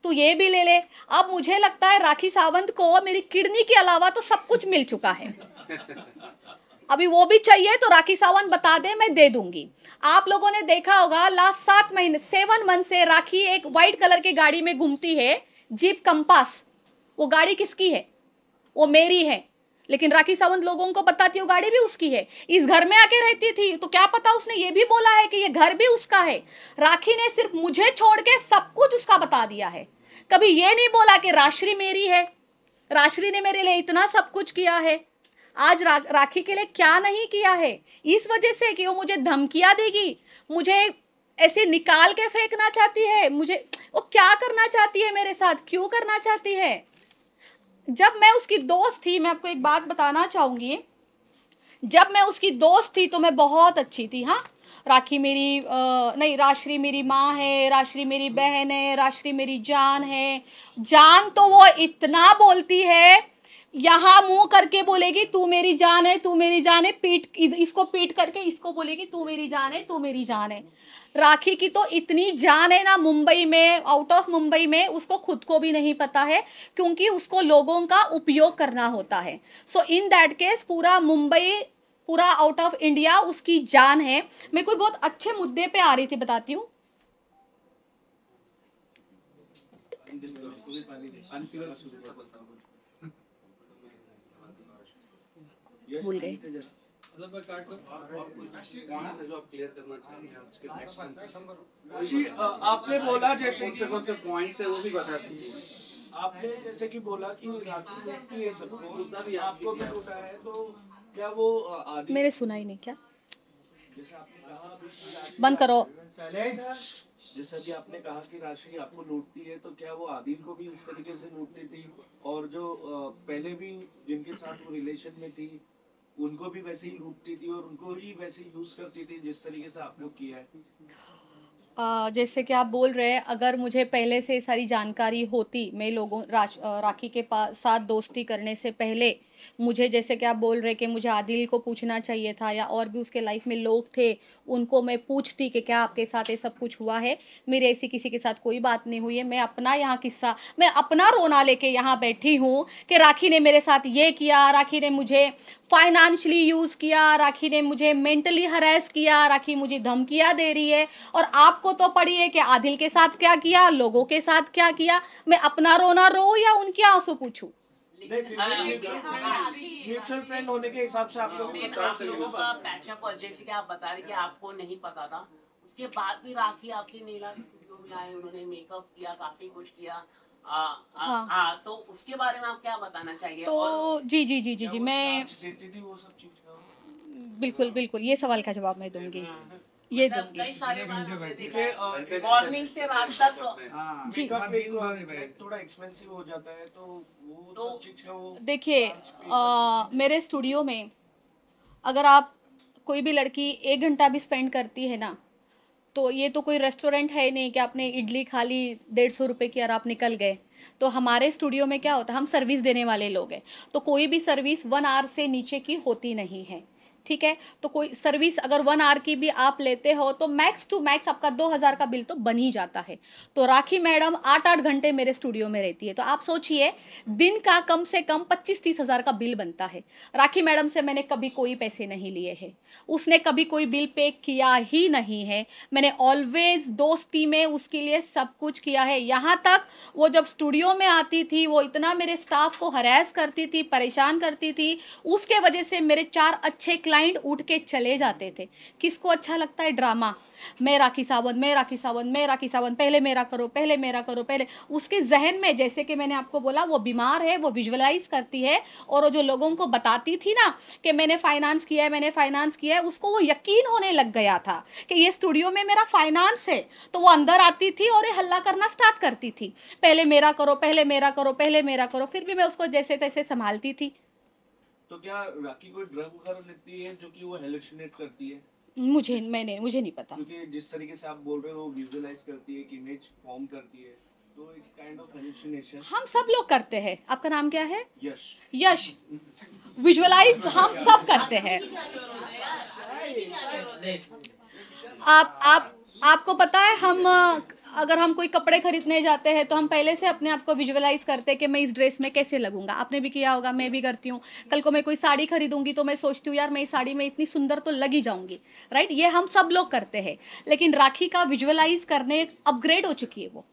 तू ये भी ले ले। अब मुझे लगता है राखी सावंत को मेरी किडनी के अलावा तो सब कुछ मिल चुका है। अभी वो भी चाहिए तो राखी सावंत बता दे, मैं दे दूंगी। आप लोगों ने देखा होगा लास्ट 7 महीने 7 मंथ से राखी एक व्हाइट कलर की गाड़ी में घूमती है, जीप कंपास। वो गाड़ी किसकी है? वो मेरी है, लेकिन राखी सावंत लोगों को बताती है वो गाड़ी भी उसकी है। इस घर में आके रहती थी तो क्या पता उसने ये भी बोला है कि ये घर भी उसका है। राखी ने सिर्फ मुझे छोड़ के सब कुछ उसका बता दिया है। कभी ये नहीं बोला कि राश्री मेरी है, राश्री ने मेरे लिए इतना सब कुछ किया है। आज राखी के लिए क्या नहीं किया है, इस वजह से कि वो मुझे धमकियां देगी, मुझे ऐसे निकाल के फेंकना चाहती है। मुझे वो क्या करना चाहती है मेरे साथ, क्यों करना चाहती है? जब मैं उसकी दोस्त थी, मैं आपको एक बात बताना चाहूंगी, जब मैं उसकी दोस्त थी तो मैं बहुत अच्छी थी। हाँ, राखी मेरी नहीं, राश्री मेरी माँ है, राश्री मेरी बहन है, राश्री मेरी जान है। जान तो वो इतना बोलती है, यहाँ मुंह करके बोलेगी तू मेरी जान है, तू मेरी जान है, पीठ इसको पीठ करके इसको बोलेगी तू मेरी जान है, तू मेरी जान है। राखी की तो इतनी जान है ना, मुंबई में, आउट ऑफ मुंबई में, उसको खुद को भी नहीं पता है, क्योंकि उसको लोगों का उपयोग करना होता है। सो इन दैट केस पूरा मुंबई, पूरा आउट ऑफ इंडिया उसकी जान है। मैं कोई बहुत अच्छे मुद्दे पे आ रही थी, बताती हूँ। भूल गए। आपने बोला जैसे कि कौन से पॉइंट्स है वो भी बता दीजिए। आपने जैसे कि बोला कि राखी टूटती है सबको, मुद्दा भी आपको भी टूटा है, तो क्या वो आदि मेरे सुना ही नहीं क्या? जैसे आपने कहा अभी कि राशि बंद करो। जैसा कि आपने कहा कि राशि आपको लूटती है, तो क्या वो आदिल को भी उस तरीके से लूटती थी? और जो पहले भी जिनके साथ वो रिलेशन में थी उनको भी वैसे ही लूटती थी और उनको ही वैसे ही यूज करती थी जिस तरीके से आप लोग किया है? जैसे कि आप बोल रहे हैं, अगर मुझे पहले से सारी जानकारी होती, मैं लोगों राखी के साथ दोस्ती करने से पहले मुझे जैसे कि आप बोल रहे कि मुझे आदिल को पूछना चाहिए था या और भी उसके लाइफ में लोग थे, उनको मैं पूछती कि क्या आपके साथ ये सब कुछ हुआ है। मेरे ऐसी किसी के साथ कोई बात नहीं हुई है। मैं अपना यहाँ किस्सा, मैं अपना रोना लेके यहाँ बैठी हूँ कि राखी ने मेरे साथ ये किया, राखी ने मुझे फाइनेंशियली यूज़ किया, राखी ने मुझे मेंटली हरास किया, राखी मुझे धमकियाँ दे रही है। और आपको तो पड़ी है कि आदिल के साथ क्या किया, लोगों के साथ क्या किया। मैं अपना रोना रो या उनके आंसू पूछूं? म्यूचुअल फ्रेंड होने के हिसाब से आपको आप लोगों का पैचअप और जैसे कि आप बता रहे कि आपको नहीं पता था, उसके बाद भी राखी आपके नीला स्टूडियो में आए, उन्होंने मेकअप किया, काफी कुछ किया। हाँ। तो उसके बारे में आप क्या बताना चाहिए? तो और जी जी जी जी जी, मैं देती थी वो सब चीज का? बिल्कुल बिल्कुल ये सवाल का जवाब मैं दूंगी, ये मतलब दूंगी। कई सारे बार हमने देखा है, मॉर्निंग से रात तक जी थोड़ा एक्सपेंसिव हो जाता है, तो वो तो सब चीज का वो देखिए, मेरे स्टूडियो में अगर आप कोई भी लड़की 1 घंटा भी स्पेंड करती है ना, तो ये तो कोई रेस्टोरेंट है नहीं कि आपने इडली खा ली 150 रुपये की और आप निकल गए। तो हमारे स्टूडियो में क्या होता है, हम सर्विस देने वाले लोग हैं, तो कोई भी सर्विस 1 आवर से नीचे की होती नहीं है, ठीक है। तो कोई सर्विस अगर 1 आवर की भी आप लेते हो तो मैक्स टू मैक्स आपका 2000 का बिल तो बन ही जाता है। तो राखी मैडम 8-8 घंटे मेरे स्टूडियो में रहती है, तो आप सोचिए दिन का कम से कम 25-30 हज़ार का बिल बनता है। राखी मैडम से मैंने कभी कोई पैसे नहीं लिए हैं, उसने कभी कोई बिल पे किया ही नहीं है। मैंने ऑलवेज दोस्ती में उसके लिए सब कुछ किया है। यहाँ तक वो जब स्टूडियो में आती थी, वो इतना मेरे स्टाफ को हरास करती थी, परेशान करती थी, उसके वजह से मेरे 4 अच्छे क्लाइंट उठ के चले जाते थे। किसको अच्छा लगता है ड्रामा? मैं राखी सावंत, मैं राखी सावंत, मैं राखी सावंत, पहले मेरा करो, पहले मेरा करो, पहले। उसके जहन में, जैसे कि मैंने आपको बोला, वो बीमार है, वो विजुअलाइज करती है, और वो जो लोगों को बताती थी ना कि मैंने फाइनेंस किया है, मैंने फाइनेंस किया है, उसको वो यकीन होने लग गया था कि ये स्टूडियो में मेरा फाइनेंस है। तो वो अंदर आती थी और ये हल्ला करना स्टार्ट करती थी, पहले मेरा करो, पहले मेरा करो, पहले मेरा करो। फिर भी मैं उसको जैसे तैसे संभालती थी। तो क्या राखी कोई ड्रग वगैरह लेती है जो कि वो हेलुसिनेट करती है? मुझे नहीं पता। क्योंकि जिस तरीके से आप बोल रहे हो, वो विजुअलाइज करती है, एक इमेज फॉर्म करती है, तो इट्स काइंड ऑफ हेलुसिनेशन। हम सब लोग करते हैं। आपका नाम क्या है? यश। यश। विजुअलाइज हम सब करते हैं। आपको पता है, हम अगर हम कोई कपड़े खरीदने जाते हैं तो हम पहले से अपने आप को विजुअलाइज करते हैं कि मैं इस ड्रेस में कैसे लगूंगा। आपने भी किया होगा, मैं भी करती हूँ। कल को मैं कोई साड़ी खरीदूंगी तो मैं सोचती हूँ यार मैं इस साड़ी में इतनी सुंदर तो लगी जाऊंगी, राइट। ये हम सब लोग करते हैं। लेकिन राखी का विजुअलाइज करने अपग्रेड हो चुकी है वो।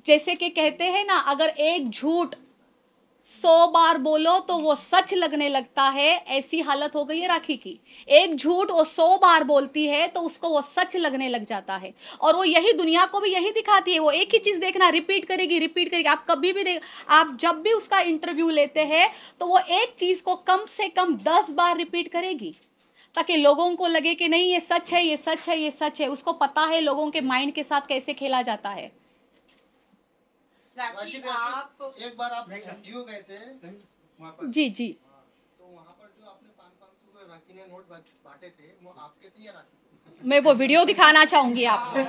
जैसे कि कहते हैं ना, अगर एक झूठ 100 बार बोलो तो वो सच लगने लगता है, ऐसी हालत हो गई है राखी की। एक झूठ वो 100 बार बोलती है तो उसको वो सच लगने लग जाता है, और वो यही दुनिया को भी यही दिखाती है। वो एक ही चीज देखना, रिपीट करेगी, रिपीट करेगी। आप कभी भी देख, आप जब भी उसका इंटरव्यू लेते हैं तो वो एक चीज को कम से कम 10 बार रिपीट करेगी, ताकि लोगों को लगे कि नहीं ये सच है, ये सच है, ये सच है। उसको पता है लोगों के माइंड के साथ कैसे खेला जाता है। राखी, आप एक बार आप एनजीओ गए थे वहाँ पर, जी जी। तो वहाँ पर जो आपने 500 के राखी ने नोट बांटे थे, वो आपके थे या राखी के? मैं वो वीडियो दिखाना चाहूंगी आपको।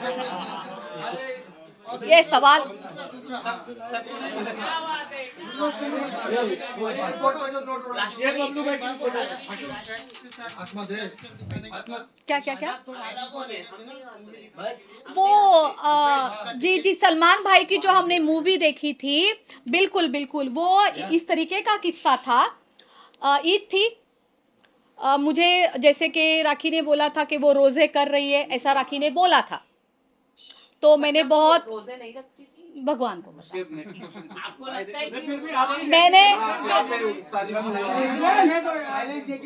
ये सवाल क्या क्या क्या वो जी जी, सलमान भाई की जो हमने मूवी देखी थी, बिल्कुल बिल्कुल वो इस तरीके का किस्सा था। ईद थी, मुझे जैसे कि राखी ने बोला था कि वो रोजे कर रही है, ऐसा राखी ने बोला था। तो मैंने बहुत रोजे नहीं रखती थी। भगवान को आपको लगता है कि मैंने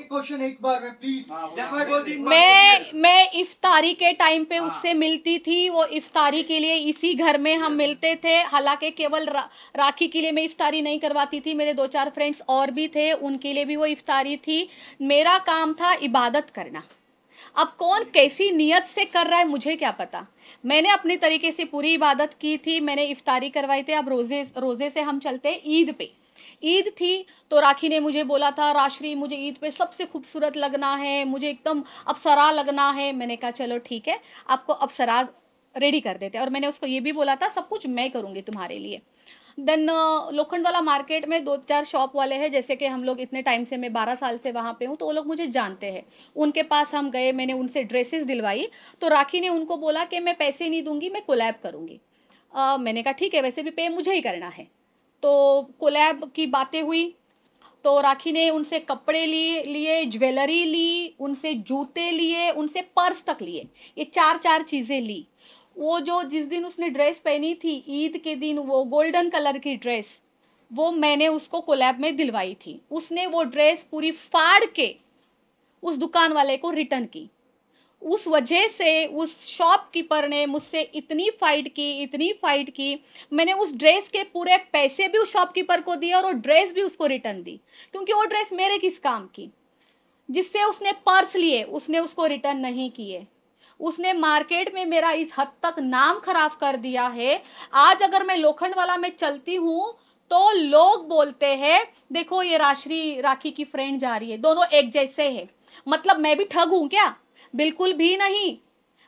क्वेश्चन एक बार में प्लीज। मैं इफ्तारी के टाइम पे उससे मिलती थी। वो इफ्तारी के लिए इसी घर में हम मिलते थे। हालांकि केवल राखी के लिए मैं इफ्तारी नहीं करवाती थी, मेरे 2-4 फ्रेंड्स और भी थे, उनके लिए भी वो इफ्तारी थी। मेरा काम था इबादत करना। अब कौन कैसी नियत से कर रहा है मुझे क्या पता। मैंने अपने तरीके से पूरी इबादत की थी, मैंने इफ्तारी करवाई थी। अब रोज़े से हम चलते ईद पे। ईद थी तो राखी ने मुझे बोला था, राश्री मुझे ईद पे सबसे खूबसूरत लगना है, मुझे एकदम अप्सरा लगना है। मैंने कहा चलो ठीक है, आपको अप्सरा रेडी कर देते हैं। और मैंने उसको ये भी बोला था सब कुछ मैं करूँगी तुम्हारे लिए। देन लोखंड वाला मार्केट में 2-4 शॉप वाले हैं, जैसे कि हम लोग इतने टाइम से, मैं 12 साल से वहाँ पे हूँ, तो वो लोग मुझे जानते हैं। उनके पास हम गए, मैंने उनसे ड्रेसेस दिलवाई, तो राखी ने उनको बोला कि मैं पैसे नहीं दूंगी, मैं कोलैब करूँगी। मैंने कहा ठीक है, वैसे भी पे मुझे ही करना है। तो कोलैब की बातें हुई, तो राखी ने उनसे कपड़े लिए, ज्वेलरी ली, उनसे जूते लिए, उनसे पर्स तक लिए, ये 4 चीज़ें ली। वो जो जिस दिन उसने ड्रेस पहनी थी ईद के दिन, वो गोल्डन कलर की ड्रेस, वो मैंने उसको कोलैब में दिलवाई थी। उसने वो ड्रेस पूरी फाड़ के उस दुकान वाले को रिटर्न की। उस वजह से उस शॉपकीपर ने मुझसे इतनी फाइट की, मैंने उस ड्रेस के पूरे पैसे भी उस शॉपकीपर को दिए और वो ड्रेस भी उसको रिटर्न दी, क्योंकि वो ड्रेस मेरे किस काम की। जिससे उसने पर्स लिए, उसने उसको रिटर्न नहीं किए। उसने मार्केट में मेरा इस हद तक नाम खराब कर दिया है। आज अगर मैं लोखंड वाला में चलती हूँ तो लोग बोलते हैं देखो ये राखी की फ्रेंड जा रही है, दोनों एक जैसे हैं। मतलब मैं भी ठग हूँ क्या? बिल्कुल भी नहीं।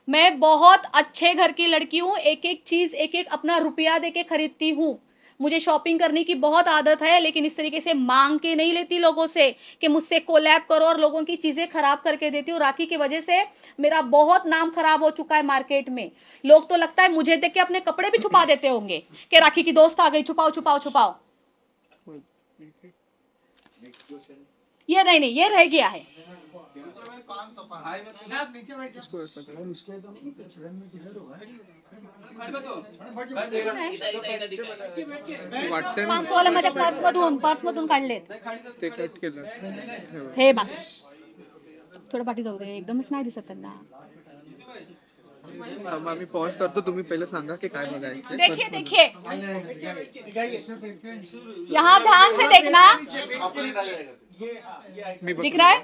मैं बहुत अच्छे घर की लड़की हूँ, एक एक चीज़, एक एक अपना रुपया दे के खरीदती हूँ। मुझे शॉपिंग करने की बहुत आदत है, लेकिन इस तरीके से मांग के नहीं लेती लोगों से कि मुझसे कोलैब करो और लोगों की चीज़ें खराब करके देती हूँ। राखी की वजह से मेरा बहुत नाम खराब हो चुका है मार्केट में। लोग तो लगता है मुझे देख के अपने कपड़े भी छुपा देते होंगे कि राखी की दोस्त आ गई, छुपाओ छुपाओ छुपाओ। ये नहीं, ये रह गया है। वाटतं 500 वाला माझ्या पर्समधून काढलेत ते कट केलं. हे बा, थोडं पाठी जाऊ दे, एकदमच नाही दिसत त्यांना। आम्ही पॉज करतो, तुम्ही पहिले सांगा की काय बघायचं. देखिए देखिए, यहाँ ध्यान से देखना, दिख रहा है?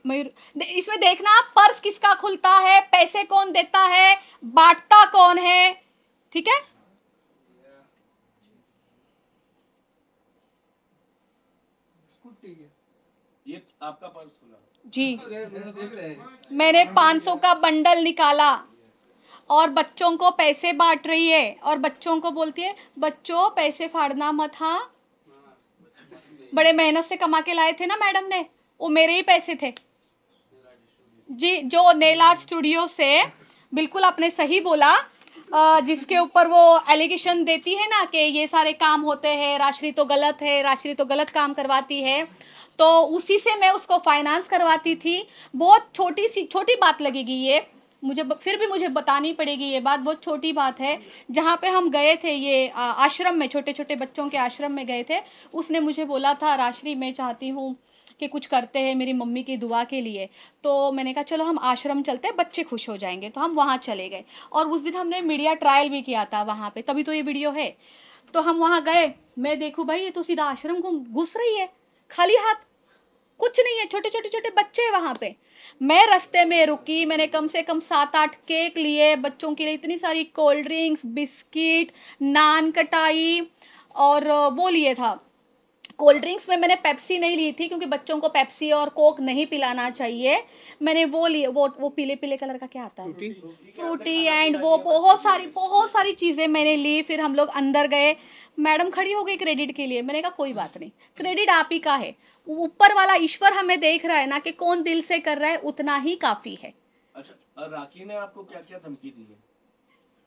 मयूर, इसमें देखना पर्स किसका खुलता है, पैसे कौन देता है, बांटता कौन है, ठीक है? ये आपका पर्स खुला जी, मैंने 500 का बंडल निकाला और बच्चों को पैसे बांट रही है और बच्चों को बोलती है बच्चों पैसे फाड़ना मत। हाँ, बड़े मेहनत से कमा के लाए थे ना मैडम ने, वो मेरे ही पैसे थे जी। जो नेल आर्ट स्टूडियो से, बिल्कुल आपने सही बोला, जिसके ऊपर वो एलिगेशन देती है ना कि ये सारे काम होते हैं, राशि तो गलत है, राशि तो गलत काम करवाती है, तो उसी से मैं उसको फाइनेंस करवाती थी। बहुत छोटी बात लगेगी ये मुझे, फिर भी मुझे बतानी पड़ेगी ये बात, बहुत छोटी बात है। जहाँ पे हम गए थे, ये आश्रम में, छोटे छोटे बच्चों के आश्रम में गए थे, उसने मुझे बोला था राशि मैं चाहती हूँ कि कुछ करते हैं मेरी मम्मी की दुआ के लिए। तो मैंने कहा चलो हम आश्रम चलते हैं, बच्चे खुश हो जाएंगे, तो हम वहाँ चले गए। और उस दिन हमने मीडिया ट्रायल भी किया था वहाँ पे, तभी तो ये वीडियो है। तो हम वहाँ गए, मैं देखूँ भाई ये तो सीधा आश्रम को घुस रही है, खाली हाथ, कुछ नहीं है, छोटे बच्चे वहाँ पे। मैं रास्ते में रुकी, मैंने कम से कम 7-8 केक लिए बच्चों के लिए, इतनी सारी कोल्ड ड्रिंक्स, बिस्किट, नान कटाई, और वो लिए था कोल्ड ड्रिंक्स में मैंने पेप्सी नहीं ली थी क्योंकि बच्चों को पेप्सी और कोक नहीं पिलाना चाहिए। मैंने वो लिए, वो पीले पीले कलर का क्या आता है, फ्रूटी, एंड वो बहुत सारी चीज़ें मैंने ली। फिर हम लोग अंदर गए, मैडम खड़ी हो गई क्रेडिट के लिए। मैंने कहा कोई बात नहीं, क्रेडिट आप ही का है, ऊपर वाला ईश्वर हमें देख रहा है ना कि कौन दिल से कर रहा है, उतना ही काफ़ी है। अच्छा, राखी ने आपको क्या क्या धमकी दी है?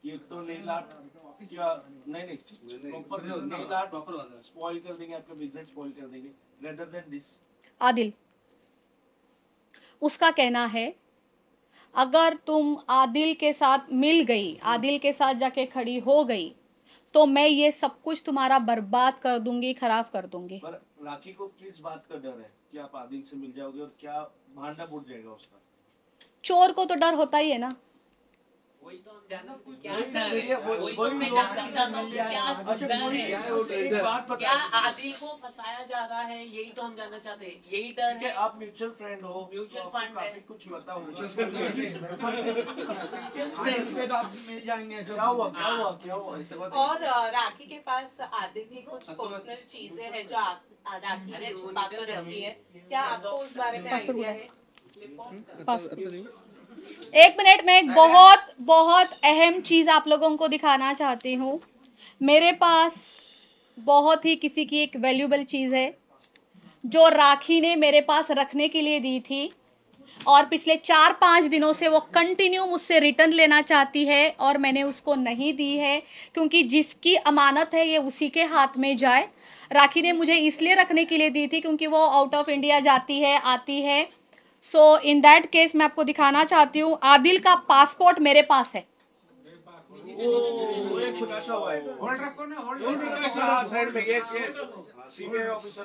ये तो नेल आर्ट क्या नहीं प्रॉपर नेल आर्ट स्पॉइल कर देंगे, आपका बिजनेस स्पॉइल कर देंगे, रेदर देन दिस। आदिल, उसका कहना है अगर तुम आदिल के साथ मिल गई, आदिल के साथ जाके खड़ी हो गई, तो मैं ये सब कुछ तुम्हारा बर्बाद कर दूंगी, खराब कर दूंगी। पर राखी को किस बात का डर है कि आप आदिल से मिल जाओगे और क्या भांडा फूट जाएगा उसका? चोर को तो डर होता ही है ना। वही तो हम जानना क्या आदिल को फंसाया जा रहा है, यही तो हम जानना चाहते हैं, यही डर है। आप म्यूचुअल फ्रेंड हो, म्यूचुअल फंड काफी कुछ पता होगा। क्या हुआ? और राखी के पास आदिल की कुछ पर्सनल चीजें हैं जो राखी ने छुपा कर रखी है, क्या आपको उस बारे में आइडिया है? एक मिनट, मैं एक बहुत बहुत अहम चीज़ आप लोगों को दिखाना चाहती हूँ। मेरे पास बहुत ही किसी की एक वैल्यूबल चीज़ है जो राखी ने मेरे पास रखने के लिए दी थी, और पिछले 4-5 दिनों से वो कंटिन्यू मुझसे रिटर्न लेना चाहती है और मैंने उसको नहीं दी है, क्योंकि जिसकी अमानत है ये उसी के हाथ में जाए। राखी ने मुझे इसलिए रखने के लिए दी थी क्योंकि वो आउट ऑफ इंडिया जाती है, आती है। सो इन दैट केस मैं आपको दिखाना चाहती हूँ, आदिल का पासपोर्ट मेरे पास है। वो एक खुलासा हुआ है। होल्ड रखो ना, होल्ड हाँ, साइड में, yes yes, CBI officer.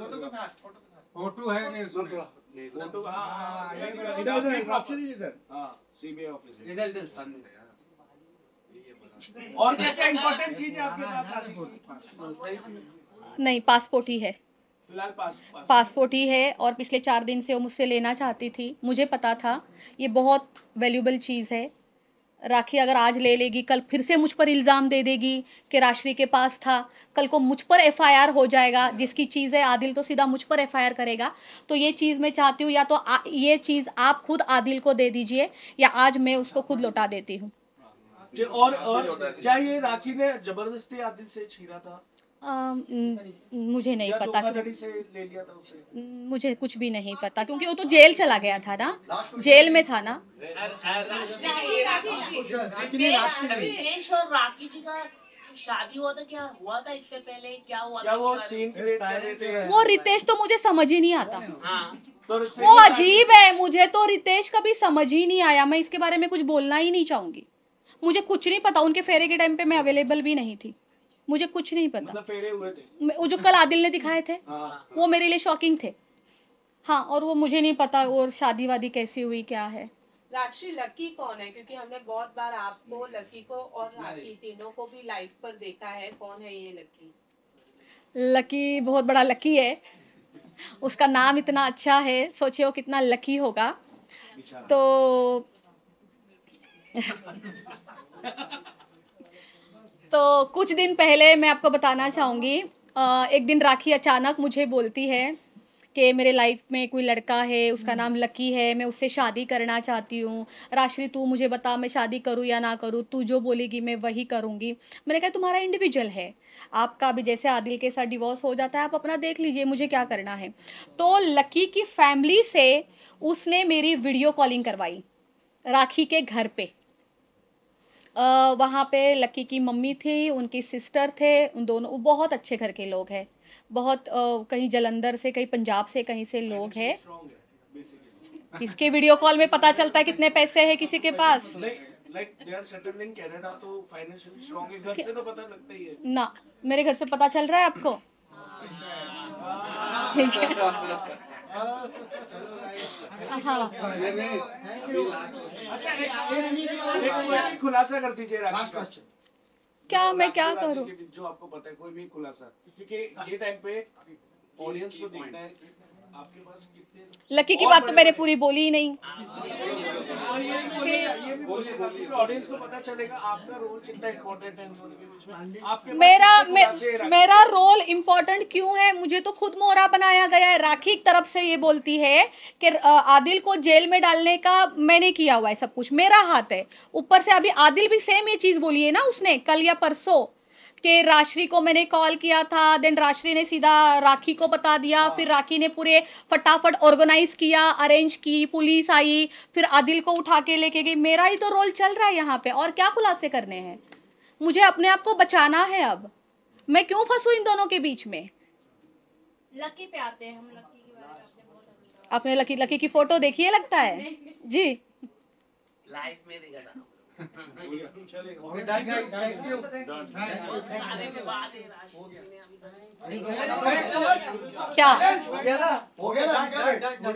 Photo है ये सुन थोड़ा फोटो, हाँ, इधर, हाँ, सीबीआई ऑफिसर। इधर इधर सामने और क्या क्या इंपॉर्टेंट चीज है आपके पास आदि की? नहीं, पासपोर्ट ही है, फिलहाल पासपोर्ट ही है। और पिछले 4 दिन से वो मुझसे लेना चाहती थी। मुझे पता था ये बहुत वैल्यूबल चीज़ है। राखी अगर आज ले लेगी, कल फिर से मुझ पर इल्ज़ाम दे देगी कि राश्री के पास था, कल को मुझ पर एफआईआर हो जाएगा। जिसकी चीज़ है आदिल तो सीधा मुझ पर एफआईआर करेगा। तो ये चीज़ मैं चाहती हूँ या तो ये चीज़ आप खुद आदिल को दे दीजिए या आज मैं उसको खुद लौटा देती हूँ। और क्या ये राखी ने जबरदस्ती आदिल से छीना था मुझे नहीं या पता, धोखाधड़ी से ले लिया था उसे? मुझे कुछ भी नहीं पता, क्योंकि वो तो जेल चला गया था ना, जेल में था ना। रितेश और राखी जी का शादी हुआ था, क्या हुआ था इससे पहले, क्या हुआ क्या था? वो सीन क्रिएट कर रहे थे? वो रितेश तो मुझे समझ ही नहीं आता, हाँ, तो वो अजीब है। मुझे तो रितेश कभी समझ ही नहीं आया। मैं इसके बारे में कुछ बोलना ही नहीं चाहूंगी। मुझे कुछ नहीं पता। उनके फेरे के टाइम पे मैं अवेलेबल भी नहीं थी, मुझे कुछ नहीं पता। मतलब फेरे हुए थे? वो जो कल आदिल ने दिखाए थे हाँ। वो मेरे लिए शॉकिंग थे। हाँ, और वो मुझे नहीं पता और शादी वादी कैसी हुई क्या है। राजश्री, लकी कौन है? क्योंकि हमने बहुत बार आपको, लकी को और राखी तीनों को भी लाइव पर देखा है। कौन है ये लकी? लकी बहुत बड़ा लकी है। उसका नाम इतना अच्छा है, सोचिए वो कितना लकी होगा। तो तो कुछ दिन पहले मैं आपको बताना चाहूँगी, एक दिन राखी अचानक मुझे बोलती है कि मेरे लाइफ में कोई लड़का है, उसका नाम लकी है, मैं उससे शादी करना चाहती हूँ। राश्री तू मुझे बता मैं शादी करूँ या ना करूँ, तू जो बोलेगी मैं वही करूँगी। मैंने कहा तुम्हारा इंडिविजुअल है, आपका भी जैसे आदिल के साथ डिवोर्स हो जाता है, आप अपना देख लीजिए, मुझे क्या करना है। तो लकी की फैमिली से उसने मेरी वीडियो कॉलिंग करवाई राखी के घर पे। वहाँ पे लकी की मम्मी थी, उनकी सिस्टर थे, उन दोनों बहुत अच्छे घर के लोग हैं। बहुत कहीं जलंधर से, कहीं पंजाब से, कहीं से लोग हैं। किसके वीडियो कॉल में पता चलता है कितने पैसे हैं किसी के पास? Like they are settled in Canada, तो फाइनेंशियली स्ट्रांग है। घर से तो पता लगता ही है ना। मेरे घर से पता चल रहा है आपको? ठीक है। हाँ, अच्छा, एक खुलासा कर दीजिए राखी का। क्या मैं क्या करूँ? जो आपको पता है, कोई भी खुलासा, क्योंकि ये टाइम पे ऑडियंस को देखना है कि आपके पास कितने। लकी की बात तो मैंने पूरी बोली ही नहीं। ऑडियंस को पता चलेगा आपका रोल कितना इम्पोर्टेंट है इन दोनों के बीच में। आपके मेरा रोल इम्पोर्टेंट क्यों है? मुझे तो खुद मोहरा बनाया गया है। राखी की तरफ से ये बोलती है कि आदिल को जेल में डालने का मैंने किया हुआ है, सब कुछ मेरा हाथ है। ऊपर से अभी आदिल भी सेम ये चीज़ बोली है ना उसने, कल या परसों, कि राश्री को मैंने कॉल किया था, देन राश्री ने सीधा राखी को बता दिया, फिर राखी ने पूरे फटाफट ऑर्गेनाइज किया, अरेंज की, पुलिस आई, फिर आदिल को उठा के लेके गई। मेरा ही तो रोल चल रहा है यहाँ पे, और क्या खुलासे करने हैं? मुझे अपने आप को बचाना है। अब मैं क्यों फंसूं इन दोनों के बीच में? लकी पे आते हैं हम। लकी के बारे में आपने लकी की फोटो देखी है लगता है जी? लाइफ में देखा था। क्या हो गया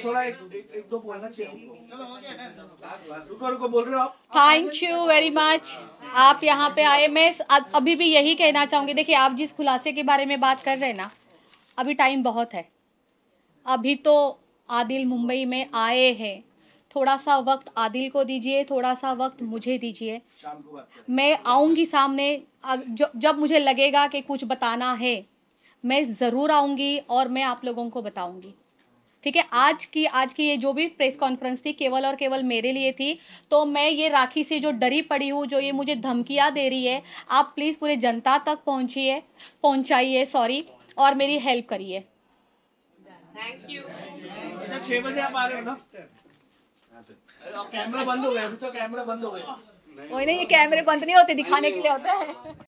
थोड़ा एक दो बोलना चाहिए। रुको बोल रहे हो आप? थैंक यू वेरी मच, आप यहाँ पे आए। मैं अभी भी यही कहना चाहूँगी, देखिए आप जिस खुलासे के बारे में बात कर रहे हैं ना, अभी टाइम बहुत है। अभी तो आदिल मुंबई में आए हैं, थोड़ा सा वक्त आदिल को दीजिए, थोड़ा सा वक्त मुझे दीजिए। शाम को बात करें। मैं आऊँगी सामने, जब मुझे लगेगा कि कुछ बताना है मैं ज़रूर आऊँगी और मैं आप लोगों को बताऊँगी, ठीक है। आज की ये जो भी प्रेस कॉन्फ्रेंस थी केवल और केवल मेरे लिए थी। तो मैं ये राखी से जो डरी पड़ी हूँ, जो ये मुझे धमकियाँ दे रही है, आप प्लीज़ पूरे जनता तक पहुँचाइए सॉरी, और मेरी हेल्प करिए। Thank you. अच्छा 6 बजे आप आ रहे हो ना? कैमरा बंद हो गया, अभी तो कैमरा बंद हो गया। वही नहीं, ये कैमरे बंद नहीं होते, दिखाने के लिए होता है।